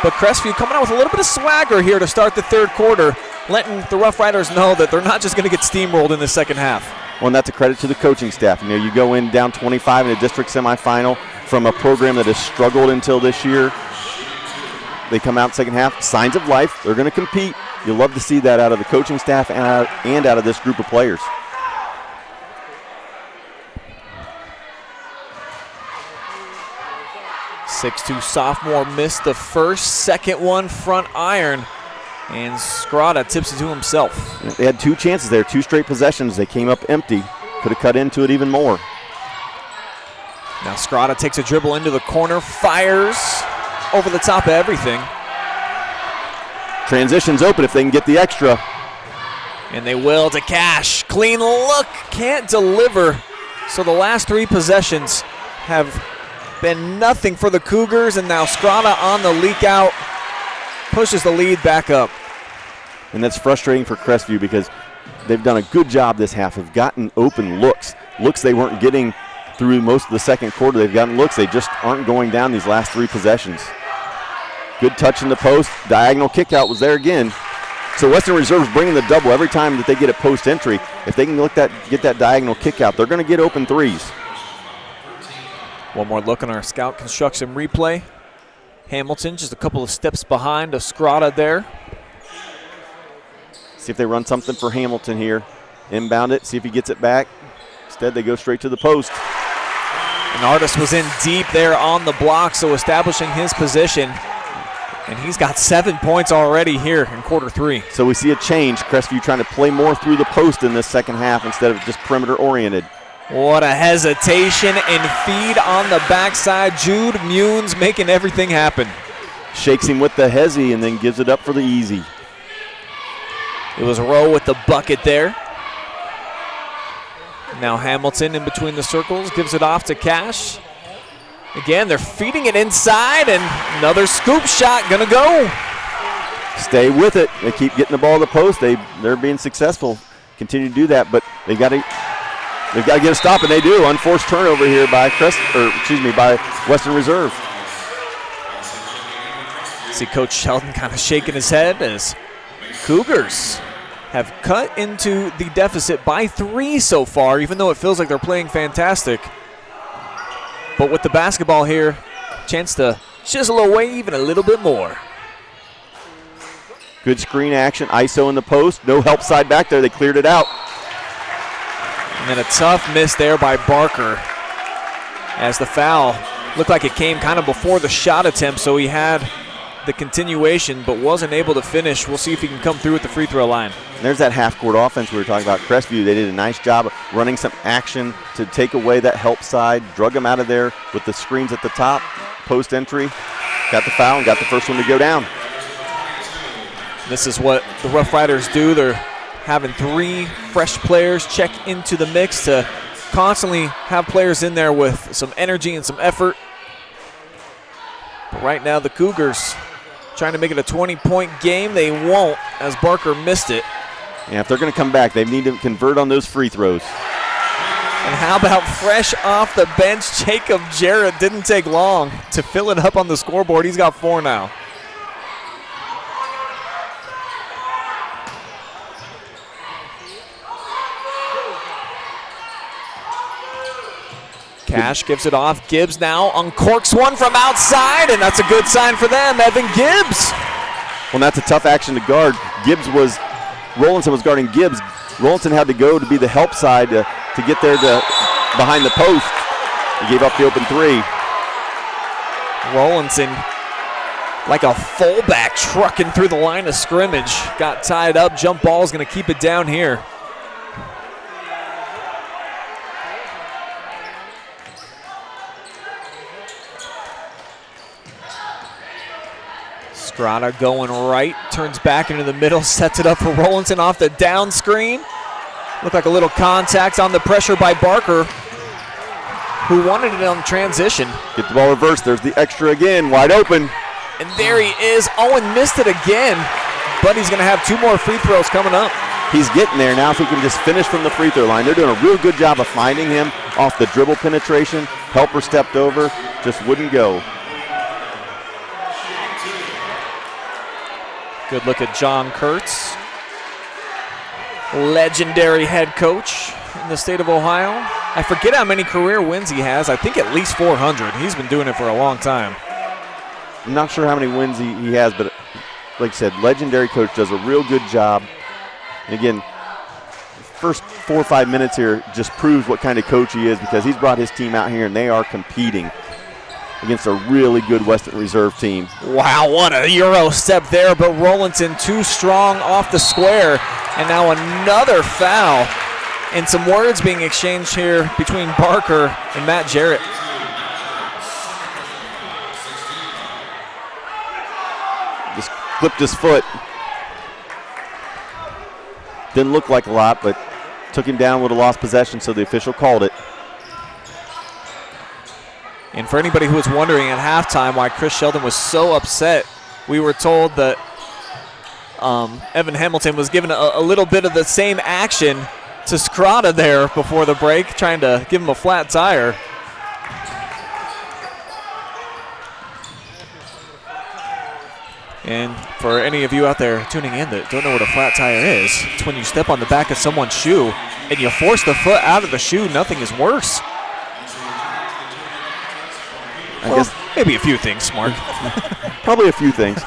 But Crestview coming out with a little bit of swagger here to start the 3rd quarter, letting the Rough Riders know that they're not just gonna get steamrolled in the second half. Well, and that's a credit to the coaching staff. You go in down 25 in a district semifinal from a program that has struggled until this year. They come out second half, signs of life. They're going to compete. You'll love to see that out of the coaching staff and out of this group of players. .62 sophomore missed the first, second one front iron, and Scrata tips it to himself. They had 2 chances there, 2 straight possessions. They came up empty. Could have cut into it even more. Now Scrata takes a dribble into the corner, fires over the top of everything. Transition's open if they can get the extra. And they will to Cash. Clean look, can't deliver. So the last 3 possessions have been nothing for the Cougars, and now Scrata on the leak out pushes the lead back up. And that's frustrating for Crestview because they've done a good job this half. Have gotten open looks they weren't getting through most of the second quarter. They've gotten looks. They just aren't going down these last 3 possessions. Good touch in the post. Diagonal kick out was there again. So Western Reserve's bringing the double every time that they get a post entry. If they can get that diagonal kick out, they're going to get open 3s. One more look on our scout construction replay. Hamilton just a couple of steps behind Scrata there. See if they run something for Hamilton here. Inbound it, see if he gets it back. Instead, they go straight to the post. And Artis was in deep there on the block, so establishing his position. And he's got 7 points already here in quarter 3. So we see a change. Crestview trying to play more through the post in this second half instead of just perimeter oriented. What a hesitation and feed on the backside. Jude Munes making everything happen. Shakes him with the hezzy and then gives it up for the easy. It was Rowe with the bucket there. Now Hamilton in between the circles gives it off to Cash. Again, they're feeding it inside, and another scoop shot gonna go. Stay with it. They keep getting the ball to the post. They're being successful. Continue to do that, but they've got to get a stop, and they do. Unforced turnover here by by Western Reserve. See Coach Sheldon kind of shaking his head as Cougars have cut into the deficit by 3 so far, even though it feels like they're playing fantastic. But with the basketball here, chance to chisel away even a little bit more. Good screen action, ISO in the post. No help side back there, they cleared it out. And then a tough miss there by Barker as the foul Looked like it came kind of before the shot attempt, so he had the continuation but wasn't able to finish. We'll see if he can come through at the free throw line. There's that half-court offense we were talking about. Crestview, they did a nice job of running some action to take away that help side, drug them out of there with the screens at the top, post entry, got the foul, and got the first one to go down. This is what the Rough Riders do. They're having 3 fresh players check into the mix to constantly have players in there with some energy and some effort. But right now the Cougars trying to make it a 20-point game. They won't, as Barker missed it. Yeah, if they're going to come back, they need to convert on those free throws. And how about fresh off the bench, Jacob Jarrett didn't take long to fill it up on the scoreboard. He's got 4 now. Cash gives it off. Gibbs now uncorks one from outside, and that's a good sign for them. Evan Gibbs. Well, that's a tough action to guard. Rollinson was guarding Gibbs. Rollinson had to go to be the help side to get there to behind the post. He gave up the open 3. Rollinson, like a fullback, trucking through the line of scrimmage. Got tied up. Jump ball is going to keep it down here. Strada going right, turns back into the middle, sets it up for Rollinson off the down screen. Looked like a little contact on the pressure by Barker, who wanted it on transition. Get the ball reversed. There's the extra again, wide open. And there he is. Owen missed it again, but he's going to have 2 more free throws coming up. He's getting there now if he can just finish from the free throw line. They're doing a real good job of finding him off the dribble penetration. Helper stepped over, just wouldn't go. Good look at John Kurtz, legendary head coach in the state of Ohio. I forget how many career wins he has. I think at least 400. He's been doing it for a long time. I'm not sure how many wins he has, but like I said, legendary coach, does a real good job. And again, first 4 or 5 minutes here just proves what kind of coach he is, because he's brought his team out here and they are competing against a really good Western Reserve team. Wow, what a Euro step there, but Rollinson too strong off the square. And now another foul. And some words being exchanged here between Barker and Matt Jarrett. Just clipped his foot. Didn't look like a lot, but took him down with a lost possession, so the official called it. And for anybody who was wondering at halftime why Chris Sheldon was so upset, we were told that Evan Hamilton was given a little bit of the same action to Scrata there before the break, trying to give him a flat tire. And for any of you out there tuning in that don't know what a flat tire is, it's when you step on the back of someone's shoe and you force the foot out of the shoe. Nothing is worse. I guess maybe a few things, Mark. Probably a few things.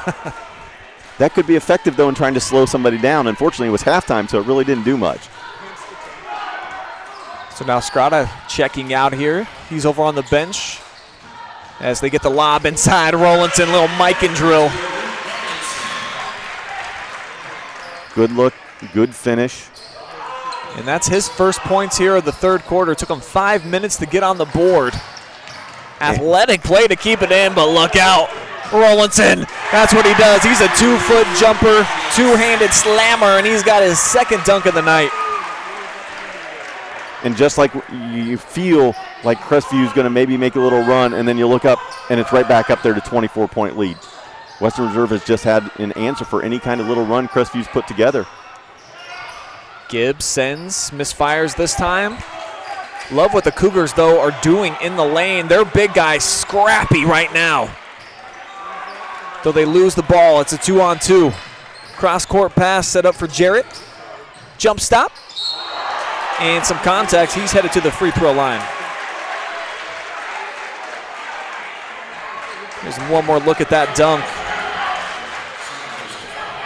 That could be effective, though, in trying to slow somebody down. Unfortunately, it was halftime, so it really didn't do much. So now Scrata checking out here. He's over on the bench as they get the lob inside. Rollinson, little Mike and drill. Good look, good finish. And that's his first points here of the third quarter. It took him 5 minutes to get on the board. Athletic play to keep it in, but look out. Rollinson, that's what he does. He's a 2-foot jumper, two-handed slammer, and he's got his second dunk of the night. And just like you feel like Crestview is going to maybe make a little run, and then you look up, and it's right back up there to 24-point lead. Western Reserve has just had an answer for any kind of little run Crestview's put together. Gibbs sends, misfires this time. Love what the Cougars, though, are doing in the lane. Their big guy scrappy right now. Though they lose the ball, it's a 2-on-2. Cross-court pass set up for Jarrett. Jump stop. And some contact. He's headed to the free throw line. There's one more look at that dunk.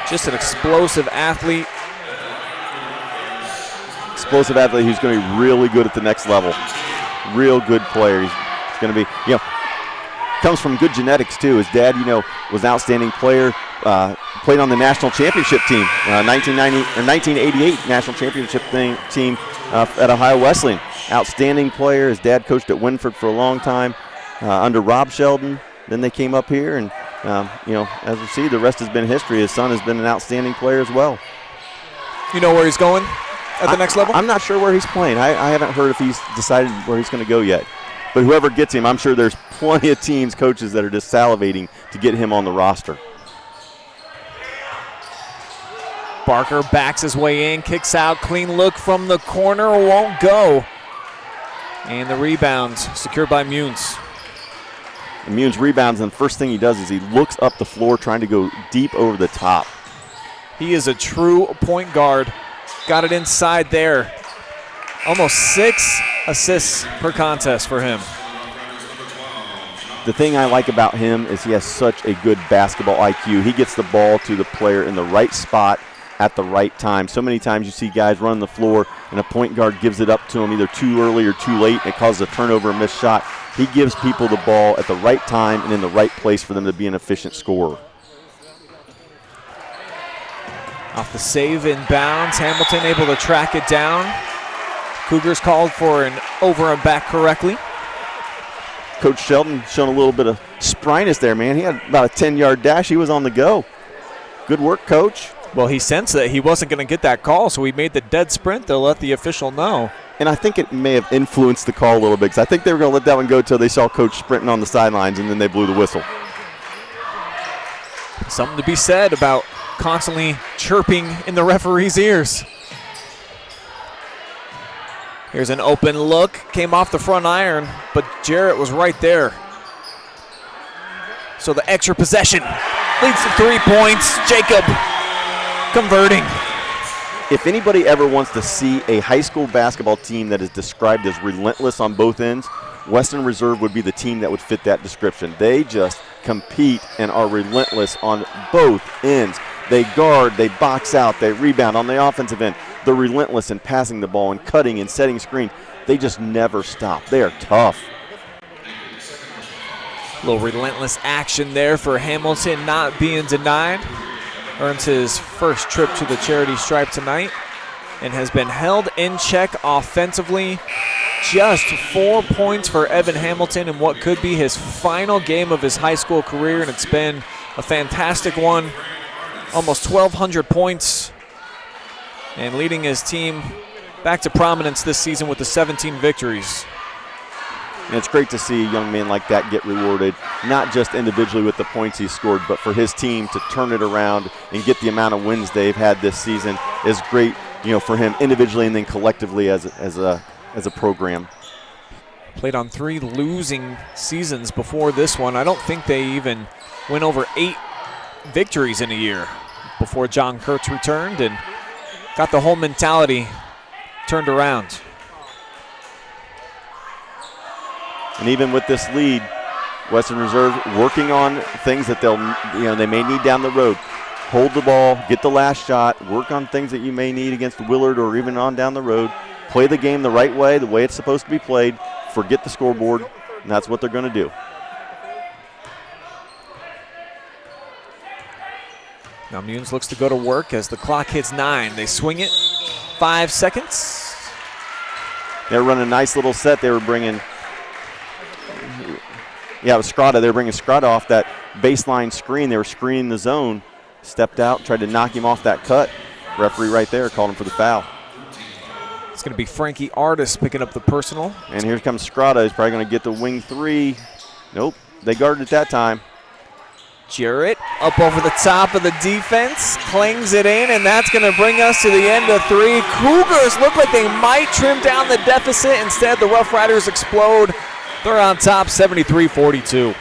Just an explosive athlete. Explosive athlete who's going to be really good at the next level. Real good player. He's going to be, comes from good genetics too. His dad, was an outstanding player. Played on the national championship team, 1988 national championship team at Ohio Wesleyan. Outstanding player. His dad coached at Winford for a long time under Rob Sheldon. Then they came up here, and as you see, the rest has been history. His son has been an outstanding player as well. You know where he's going at the next level? I'm not sure where he's playing. I haven't heard if he's decided where he's going to go yet. But whoever gets him, I'm sure there's plenty of teams, coaches that are just salivating to get him on the roster. Barker backs his way in, kicks out, clean look from the corner, won't go. And the rebound secured by Munes. And Munes rebounds, and the first thing he does is he looks up the floor trying to go deep over the top. He is a true point guard. Got it inside there. Almost 6 assists per contest for him. The thing I like about him is he has such a good basketball IQ. He gets the ball to the player in the right spot at the right time. So many times you see guys run the floor and a point guard gives it up to him either too early or too late, and it causes a turnover, a missed shot. He gives people the ball at the right time and in the right place for them to be an efficient scorer. Off the save inbounds, Hamilton able to track it down. Cougars called for an over and back correctly. Coach Sheldon showing a little bit of spryness there, man. He had about a 10-yard dash. He was on the go. Good work, Coach. Well, he sensed that he wasn't going to get that call, so he made the dead sprint to let the official know. And I think it may have influenced the call a little bit, because I think they were going to let that one go until they saw Coach sprinting on the sidelines, and then they blew the whistle. Something to be said about constantly chirping in the referee's ears. Here's an open look, came off the front iron, but Jarrett was right there. So the extra possession leads to 3 points. Jacob converting. If anybody ever wants to see a high school basketball team that is described as relentless on both ends, Western Reserve would be the team that would fit that description. They just compete and are relentless on both ends. They guard, they box out, they rebound on the offensive end. They're relentless in passing the ball and cutting and setting screen. They just never stop. They are tough. A little relentless action there for Hamilton, not being denied. Earns his first trip to the charity stripe tonight and has been held in check offensively. Just 4 points for Evan Hamilton in what could be his final game of his high school career, and it's been a fantastic one. Almost 1,200 points and leading his team back to prominence this season with the 17 victories. And it's great to see a young man like that get rewarded, not just individually with the points he scored, but for his team to turn it around and get the amount of wins they've had this season is great, for him individually and then collectively as a program. Played on 3 losing seasons before this one. I don't think they even went over 8 victories in a year before John Kurtz returned and got the whole mentality turned around. And even with this lead, Western Reserve working on things that they may need down the road. Hold the ball, get the last shot, work on things that you may need against Willard or even on down the road. Play the game the right way, the way it's supposed to be played. Forget the scoreboard, and that's what they're going to do. Now Munes looks to go to work as the clock hits 9. They swing it, 5 seconds. They're running a nice little set. They were bringing, it was Scrata. They were bringing Scrata off that baseline screen. They were screening the zone. Stepped out, tried to knock him off that cut. Referee right there called him for the foul. It's going to be Frankie Artis picking up the personal. And here comes Scrata. He's probably going to get the wing 3. Nope, they guarded it that time. Jarrett up over the top of the defense, clings it in, and that's going to bring us to the end of 3. Cougars look like they might trim down the deficit. Instead, the Rough Riders explode. They're on top, 73-42.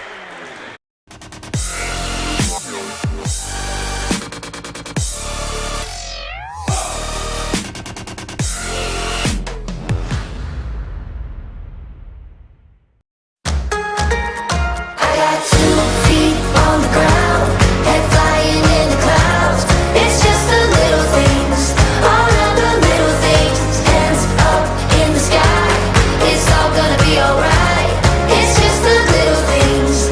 It's all gonna be alright. It's just the little things.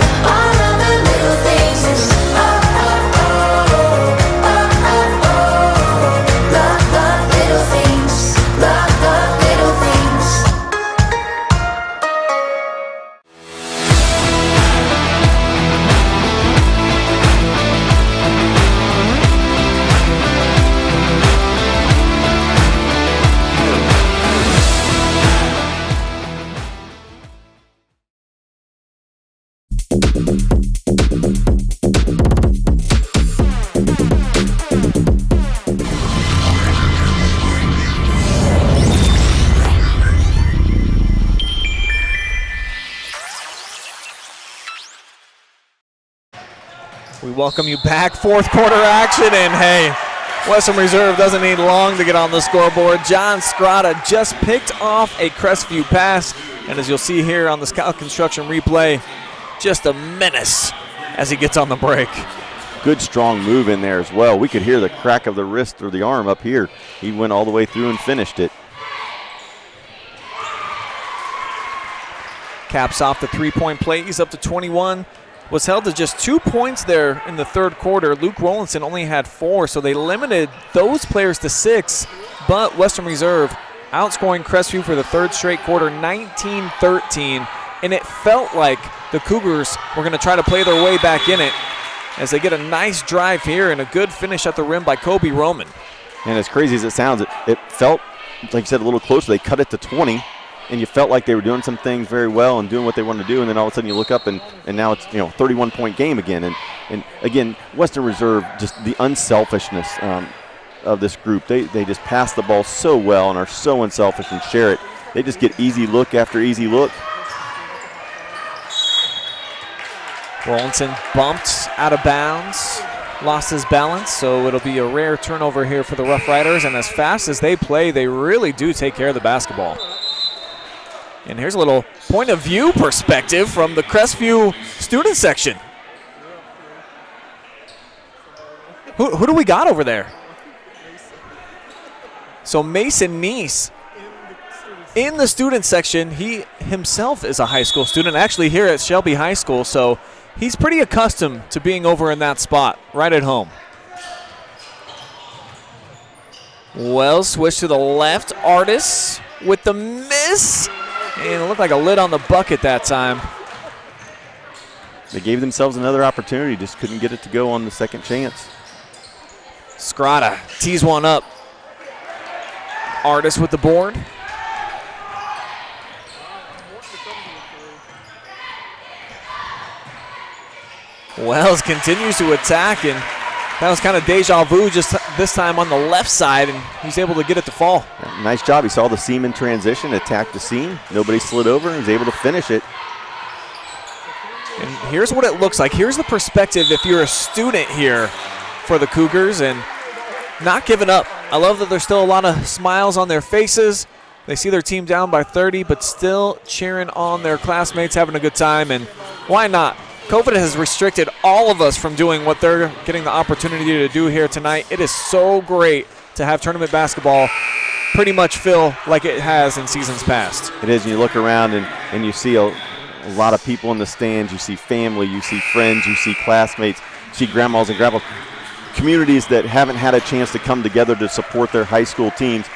We welcome you back. Fourth quarter action, and hey, Western Reserve doesn't need long to get on the scoreboard. John Scrotta just picked off a Crestview pass, and as you'll see here on the Scout Construction replay, just a menace as he gets on the break. Good strong move in there as well. We could hear the crack of the wrist or the arm up here. He went all the way through and finished it. Caps off the three-point play. He's up to 21. Was held to just 2 points there in the third quarter. Luke Rollinson only had 4, so they limited those players to 6. But Western Reserve outscoring Crestview for the third straight quarter, 19-13. And it felt like the Cougars were going to try to play their way back in it as they get a nice drive here and a good finish at the rim by Kobe Roman. And as crazy as it sounds, it felt, like you said, a little closer. They cut it to 20. And you felt like they were doing some things very well and doing what they wanted to do, and then all of a sudden you look up and now it's 31-point game again. And again, Western Reserve, just the unselfishness of this group. They just pass the ball so well and are so unselfish and share it. They just get easy look after easy look. Rollinson bumped out of bounds, lost his balance, so it'll be a rare turnover here for the Rough Riders. And as fast as they play, they really do take care of the basketball. And here's a little point of view perspective from the Crestview student section. Who do we got over there? So Mason Neese in the student section. He himself is a high school student, actually here at Shelby High School, so he's pretty accustomed to being over in that spot, right at home. Well, switch to the left. Artis with the miss. And it looked like a lid on the bucket that time. They gave themselves another opportunity, just couldn't get it to go on the second chance. Scrotta tees one up. Artis with the board. Wells continues to attack, and that was kind of deja vu just this time on the left side, and he's able to get it to fall. Nice job. He saw the seam in transition, attacked the seam. Nobody slid over, and was able to finish it. And here's what it looks like. Here's the perspective if you're a student here for the Cougars and not giving up. I love that there's still a lot of smiles on their faces. They see their team down by 30, but still cheering on their classmates, having a good time, and why not? COVID has restricted all of us from doing what they're getting the opportunity to do here tonight. It is so great to have tournament basketball pretty much feel like it has in seasons past. It is, and you look around and you see a lot of people in the stands. You see family, you see friends, you see classmates, you see grandmas and grandpas. Communities that haven't had a chance to come together to support their high school teams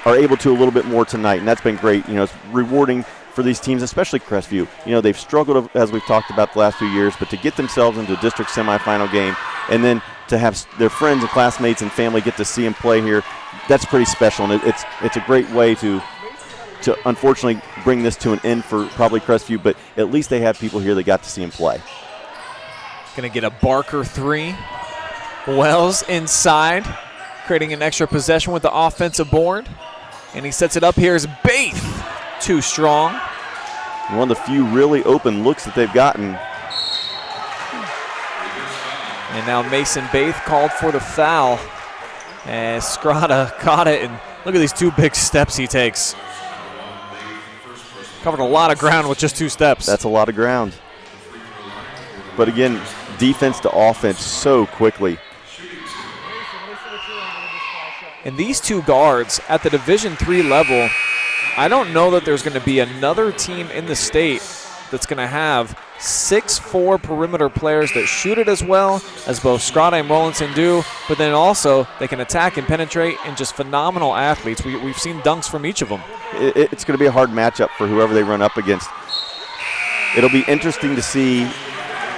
are able to a little bit more tonight, and that's been great. It's rewarding for these teams, especially Crestview. They've struggled, as we've talked about the last few years, but to get themselves into a district semifinal game and then to have their friends and classmates and family get to see them play here, that's pretty special. And it's a great way to unfortunately bring this to an end for probably Crestview, but at least they have people here that got to see them play. Going to get a Barker three. Wells inside, creating an extra possession with the offensive board. And he sets it up. Here's Baith. Too strong. One of the few really open looks that they've gotten. And now Mason Baith called for the foul. And Scrotta caught it, and look at these 2 big steps he takes. Covered a lot of ground with just 2 steps. That's a lot of ground. But again, defense to offense so quickly. And these 2 guards at the Division III level, I don't know that there's going to be another team in the state that's going to have 6'4" perimeter players that shoot it as well as both Scrotta and Rollinson do, but then also they can attack and penetrate, and just phenomenal athletes. We've seen dunks from each of them. It's going to be a hard matchup for whoever they run up against. It'll be interesting to see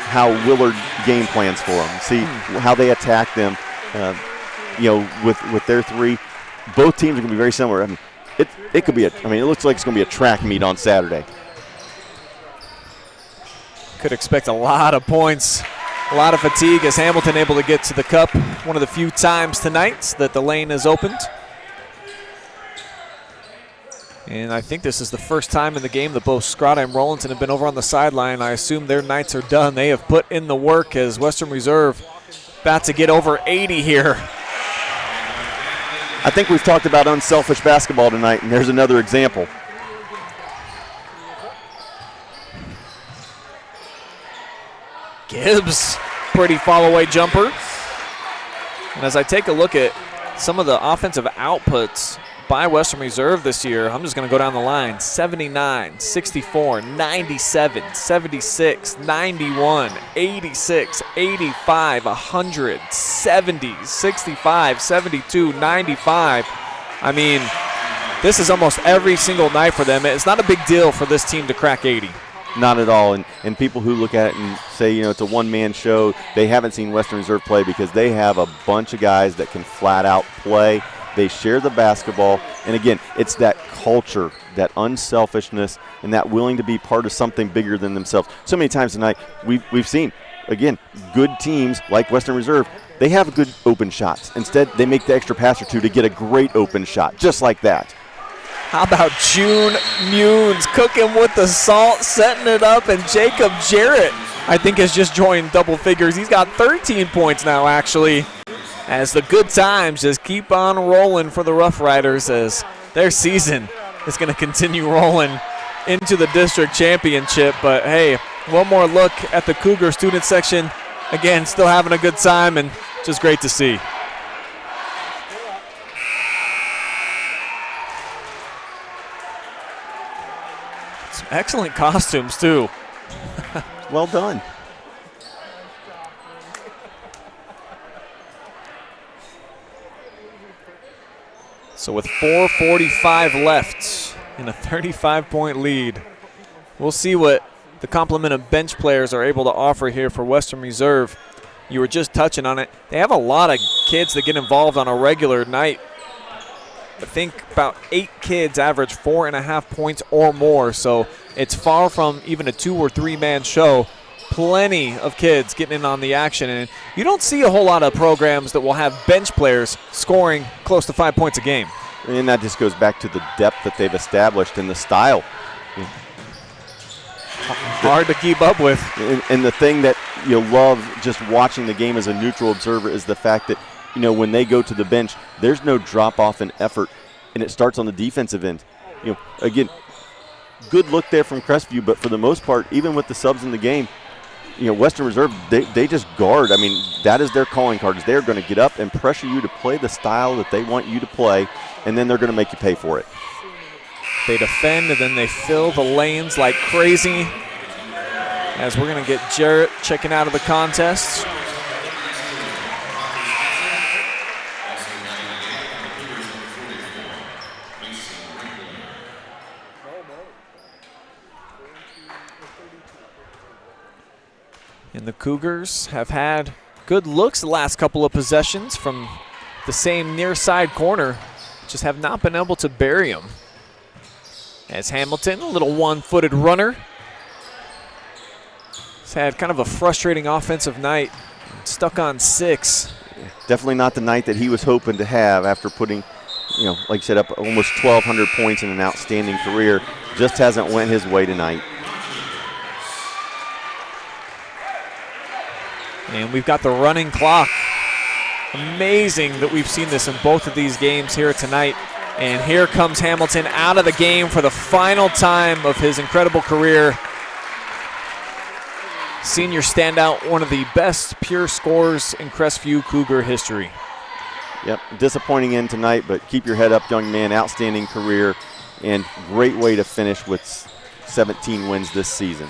how Willard game plans for them, see how they attack them, with their 3. Both teams are going to be very similar. I mean, it could be it looks like it's going to be a track meet on Saturday. Could expect a lot of points, a lot of fatigue as Hamilton able to get to the cup one of the few times tonight that the lane is opened. And I think this is the first time in the game that both Scrata and Rollinson have been over on the sideline. I assume their nights are done. They have put in the work as Western Reserve about to get over 80 here. I think we've talked about unselfish basketball tonight, and there's another example. Gibbs, pretty fall-away jumper. And as I take a look at some of the offensive outputs by Western Reserve this year, I'm just going to go down the line. 79, 64, 97, 76, 91, 86, 85, 100, 70, 65, 72, 95. I mean, this is almost every single night for them. It's not a big deal for this team to crack 80. Not at all. And people who look at it and say, you know, it's a one-man show, they haven't seen Western Reserve play because they have a bunch of guys that can flat out play. They share the basketball. And again, it's that culture, that unselfishness, and that willing to be part of something bigger than themselves. So many times tonight we've seen, again, good teams like Western Reserve, they have good open shots. Instead, they make the extra pass or two to get a great open shot, just like that. How about June Munes cooking with the salt, setting it up, and Jacob Jarrett, I think, has just joined double figures. He's got 13 points now, actually, as the good times just keep on rolling for the Rough Riders as their season is going to continue rolling into the district championship. But, hey, one more look at the Cougar student section. Again, still having a good time and just great to see. Excellent costumes, too. Well done. So with 4:45 left in a 35-point lead, we'll see what the complement of bench players are able to offer here for Western Reserve. You were just touching on it. They have a lot of kids that get involved on a regular night. I think about 8 kids average 4.5 points or more, so it's far from even a 2 or 3 man show. Plenty of kids getting in on the action, and you don't see a whole lot of programs that will have bench players scoring close to 5 points a game. And that just goes back to the depth that they've established and the style. Hard to keep up with. And the thing that you love just watching the game as a neutral observer is the fact that, you know, when they go to the bench, there's no drop-off in effort, and it starts on the defensive end. You know, again, good look there from Crestview, but for the most part, even with the subs in the game, you know, Western Reserve, they just guard. I mean, that is their calling card. Is they're going to get up and pressure you to play the style that they want you to play, and then they're going to make you pay for it. They defend, and then they fill the lanes like crazy. As we're going to get Jarrett checking out of the contest. And the Cougars have had good looks the last couple of possessions from the same near side corner, just have not been able to bury them. As Hamilton, a little one-footed runner, has had kind of a frustrating offensive night, stuck on 6. Definitely not the night that he was hoping to have after putting, you know, like I said, up almost 1,200 points in an outstanding career. Just hasn't went his way tonight. And we've got the running clock. Amazing that we've seen this in both of these games here tonight. And here comes Hamilton out of the game for the final time of his incredible career. Senior standout, one of the best pure scorers in Crestview Cougar history. Yep, disappointing end tonight, but keep your head up, young man. Outstanding career and great way to finish with 17 wins this season.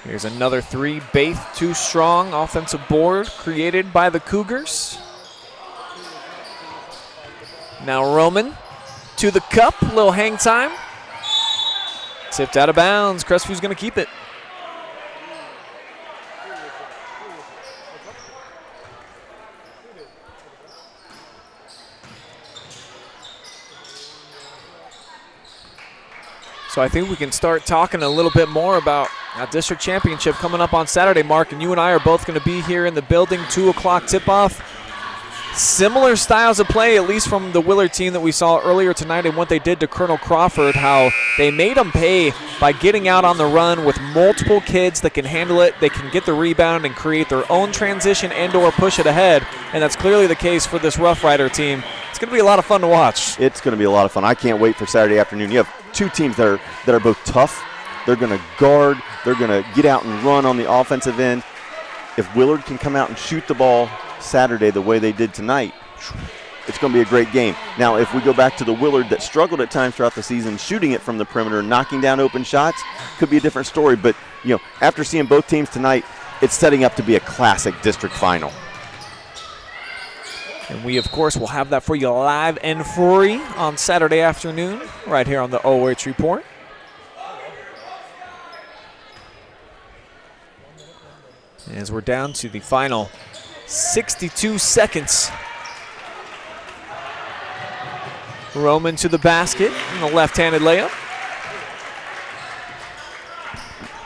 Here's another 3, Baith too strong offensive board created by the Cougars. Now Roman to the cup, little hang time. Tipped out of bounds, Crestview's gonna keep it. So I think we can start talking a little bit more about a district championship coming up on Saturday, Mark, and you and I are both going to be here in the building, 2 o'clock tip-off. Similar styles of play, at least from the Willard team that we saw earlier tonight and what they did to Colonel Crawford, how they made them pay by getting out on the run with multiple kids that can handle it. They can get the rebound and create their own transition and or push it ahead, and that's clearly the case for this Rough Rider team. It's going to be a lot of fun to watch. It's going to be a lot of fun. I can't wait for Saturday afternoon. You have two teams that are both tough. They're going to guard. They're going to get out and run on the offensive end. If Willard can come out and shoot the ball Saturday the way they did tonight, it's going to be a great game. Now, if we go back to the Willard that struggled at times throughout the season shooting it from the perimeter, knocking down open shots, could be a different story. But, after seeing both teams tonight, it's setting up to be a classic district final. And we, of course, will have that for you live and free on Saturday afternoon right here on the OH Report. As we're down to the final 62 seconds. Roman to the basket in the left-handed layup.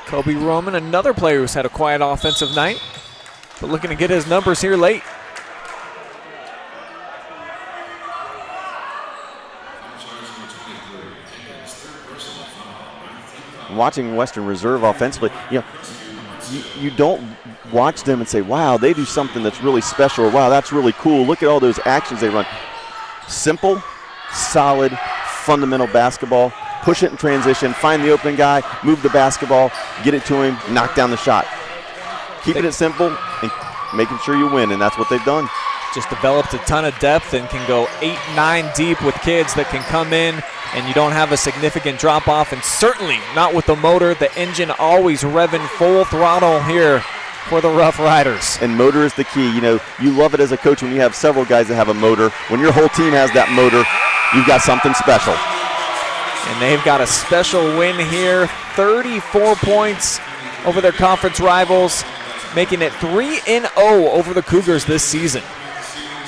Kobe Roman, another player who's had a quiet offensive night, but looking to get his numbers here late. Watching Western Reserve offensively, you don't watch them and say, wow, they do something that's really special, or wow, that's really cool. Look at all those actions they run. Simple, solid, fundamental basketball. Push it in transition, find the open guy, move the basketball, get it to him, knock down the shot. Keeping it simple and making sure you win, and that's what they've done. Just developed a ton of depth and can go 8-9 deep with kids that can come in, and you don't have a significant drop-off, and certainly not with the motor. The engine always revving full throttle here for the Rough Riders. And motor is the key. You love it as a coach when you have several guys that have a motor. When your whole team has that motor, you've got something special. And they've got a special win here, 34 points over their conference rivals, making it 3-0 over the Cougars this season.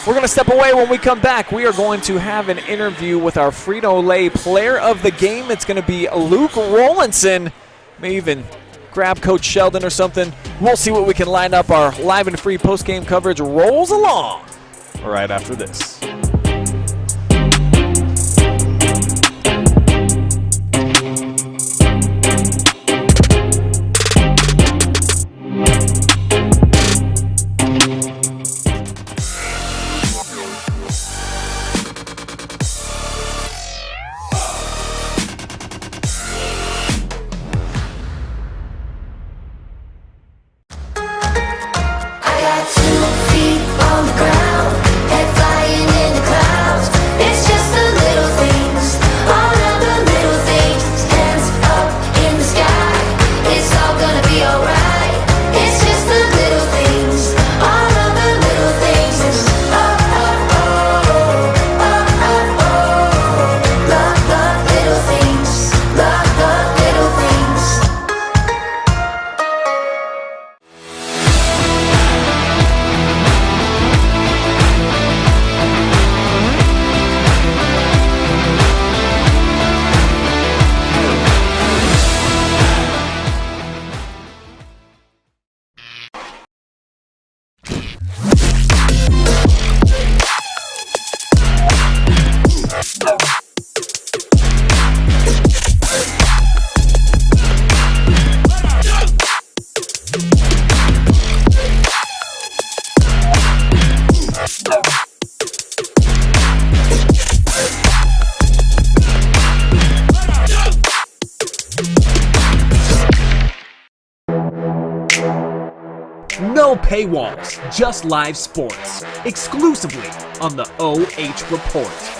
We're going to step away. When we come back, we are going to have an interview with our Frito-Lay player of the game. It's going to be Luke Rollinson. May even grab Coach Sheldon or something. We'll see what we can line up. Our live and free post-game coverage rolls along right after this. No paywalls, just live sports. Exclusively on the OH Report.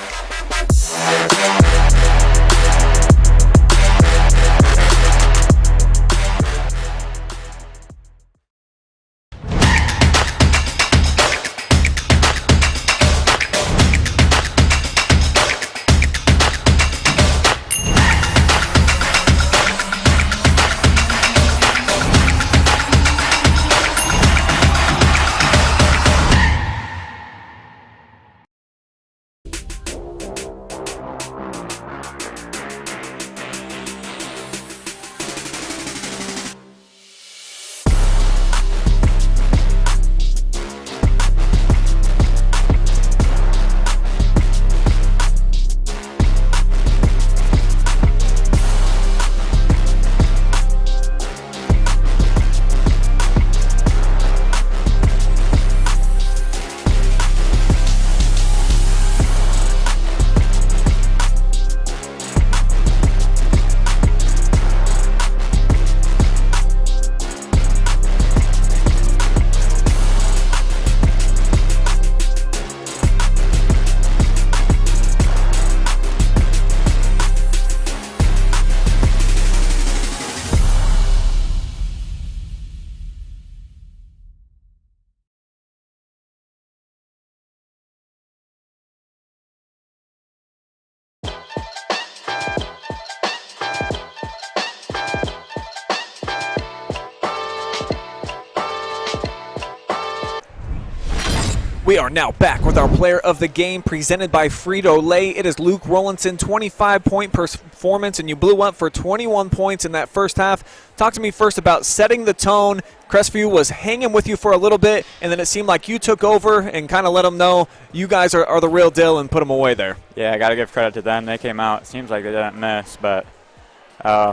We are now back with our player of the game presented by Frito-Lay. It is Luke Rollinson, 25-point performance, and you blew up for 21 points in that first half. Talk to me first about setting the tone. Crestview was hanging with you for a little bit, and then it seemed like you took over and kind of let them know you guys are the real deal and put them away there. Yeah, I got to give credit to them. They came out. It seems like they didn't miss, but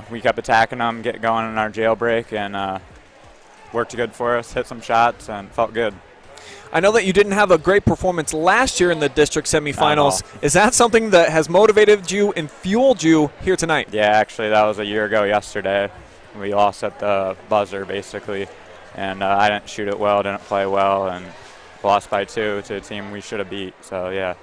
we kept attacking them, get going in our jailbreak, and worked good for us, hit some shots, and felt good. I know that you didn't have a great performance last year in the district semifinals. Is that something that has motivated you and fueled you here tonight? Yeah, actually, that was a year ago yesterday. We lost at the buzzer, basically, and I didn't shoot it well, didn't play well, and lost by 2 to a team we should have beat. So, yeah,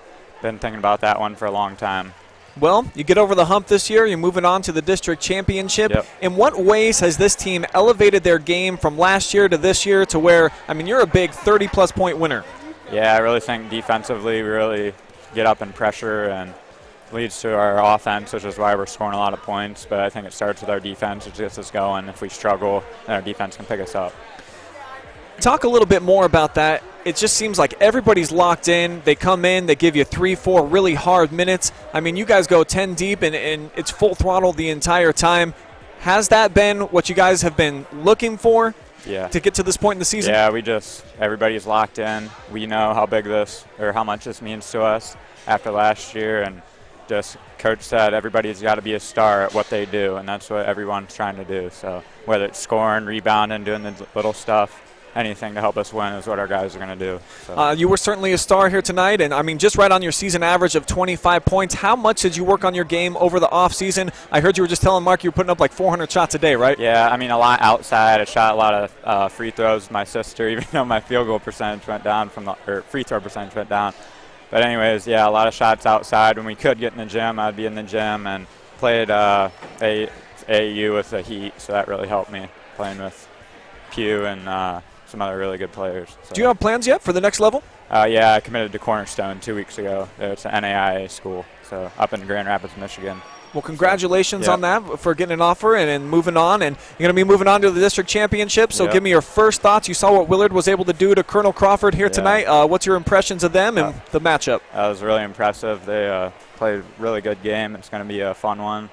been thinking about that one for a long time. Well, you get over the hump this year. You're moving on to the district championship. Yep. In what ways has this team elevated their game from last year to this year to where, I mean, you're a big 30-plus point winner? Yeah, I really think defensively we really get up in pressure and leads to our offense, which is why we're scoring a lot of points. But I think it starts with our defense, which gets us going. If we struggle, then our defense can pick us up. Talk a little bit more about that. It just seems like everybody's locked in. They come in, they give you 3-4 really hard minutes. I mean, you guys go 10 deep, and it's full throttle the entire time. Has that been what you guys have been looking for to get to this point in the season? Yeah, everybody's locked in. We know how big this or how much this means to us after last year, and just Coach said everybody's got to be a star at what they do, and that's what everyone's trying to do. So whether it's scoring, rebounding, doing the little stuff, anything to help us win is what our guys are going to do. So. You were certainly a star here tonight, and I mean, just right on your season average of 25 points. How much did you work on your game over the off season? I heard you were just telling Mark you were putting up like 400 shots a day, right? Yeah, I mean, a lot outside. I shot a lot of free throws with my sister, even though my field goal percentage went down free throw percentage went down. But anyways, yeah, a lot of shots outside. When we could get in the gym, I'd be in the gym and played AAU with the Heat, so that really helped me playing with Pew and some other really good players. So. Do you have plans yet for the next level? Yeah, I committed to Cornerstone 2 weeks ago. It's an NAIA school, so up in Grand Rapids, Michigan. Well, congratulations on that for getting an offer and moving on. And you're going to be moving on to the district championship, so give me your first thoughts. You saw what Willard was able to do to Colonel Crawford here tonight. What's your impressions of them and the matchup? That was really impressive. They played a really good game. It's going to be a fun one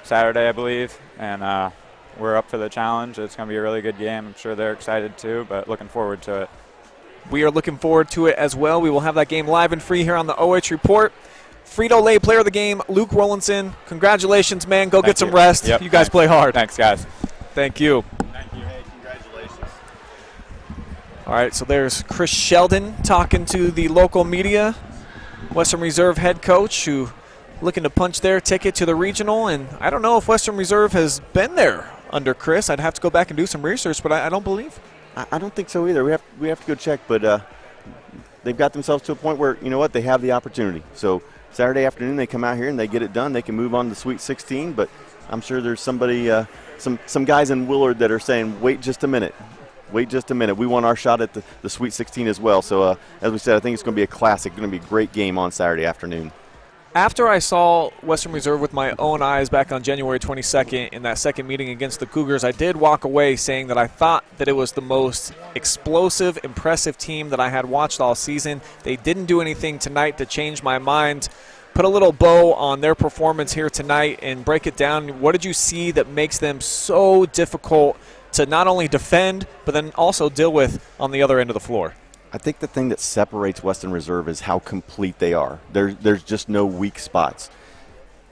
Saturday, I believe. And we're up for the challenge. It's going to be a really good game. I'm sure they're excited too, but looking forward to it. We are looking forward to it as well. We will have that game live and free here on the OH Report. Frito-Lay player of the game, Luke Rollinson. Congratulations, man. Go get some rest. You guys play hard. Thanks, guys. Thank you. Thank you. Hey, congratulations. All right, so there's Chris Sheldon talking to the local media. Western Reserve head coach who looking to punch their ticket to the regional. And I don't know if Western Reserve has been there under Chris. I'd have to go back and do some research, but I don't believe. I don't think so either. We have to go check, but they've got themselves to a point where, you know what, they have the opportunity. So Saturday afternoon they come out here and they get it done. They can move on to the Sweet 16, but I'm sure there's somebody, some guys in Willard that are saying, wait just a minute. Wait just a minute. We want our shot at the Sweet 16 as well. So as we said, I think it's going to be a classic. Going to be a great game on Saturday afternoon. After I saw Western Reserve with my own eyes back on January 22nd in that second meeting against the Cougars, I did walk away saying that I thought that it was the most explosive, impressive team that I had watched all season. They didn't do anything tonight to change my mind. Put a little bow on their performance here tonight and break it down. What did you see that makes them so difficult to not only defend but then also deal with on the other end of the floor? I think the thing that separates Western Reserve is how complete they are. There's just no weak spots.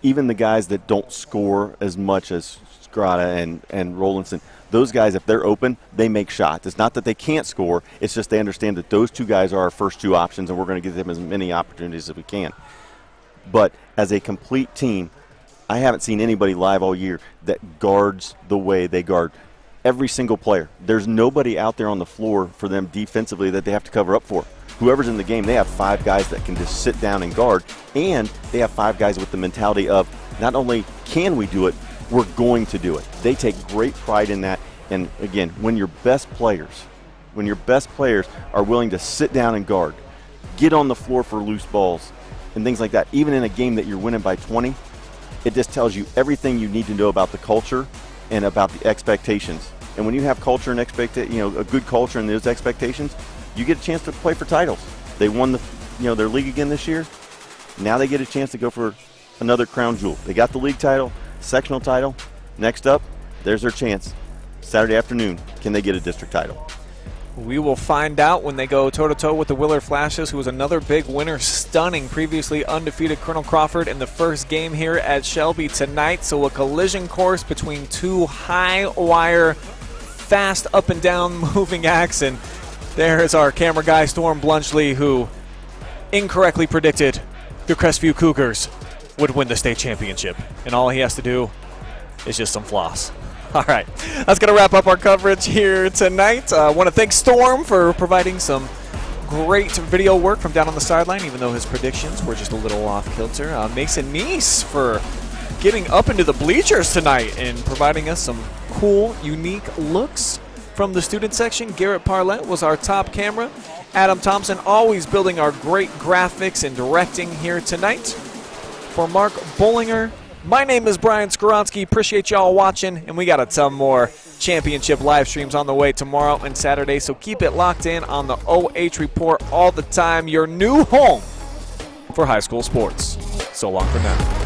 Even the guys that don't score as much as Skrata and Rollinson, those guys, if they're open, they make shots. It's not that they can't score. It's just they understand that those two guys are our first two options, and we're going to give them as many opportunities as we can. But as a complete team, I haven't seen anybody live all year that guards the way they guard every single player. There's nobody out there on the floor for them defensively that they have to cover up for. Whoever's in the game, they have 5 guys that can just sit down and guard, and they have 5 guys with the mentality of not only can we do it, we're going to do it. They take great pride in that. And again, when your best players are willing to sit down and guard, get on the floor for loose balls and things like that, even in a game that you're winning by 20, it just tells you everything you need to know about the culture and about the expectations. And when you have culture and a good culture and those expectations, you get a chance to play for titles. They won their league again this year. Now they get a chance to go for another crown jewel. They got the league title, sectional title. Next up, there's their chance. Saturday afternoon, can they get a district title? We will find out when they go toe-to-toe with the Willard Flashes, who was another big winner, stunning previously undefeated Colonel Crawford in the first game here at Shelby tonight. So a collision course between two high-wire, fast up-and-down moving acts. And there is our camera guy, Storm Blunchley, who incorrectly predicted the Crestview Cougars would win the state championship. And all he has to do is just some floss. All right, that's going to wrap up our coverage here tonight. I want to thank Storm for providing some great video work from down on the sideline, even though his predictions were just a little off kilter. Mason Neese for getting up into the bleachers tonight and providing us some cool, unique looks from the student section. Garrett Parlett was our top camera. Adam Thompson always building our great graphics and directing here tonight. For Mark Bollinger, my name is Brian Skoronsky. Appreciate y'all watching, and we got a ton more championship live streams on the way tomorrow and Saturday, so keep it locked in on the OH Report all the time, your new home for high school sports. So long for now.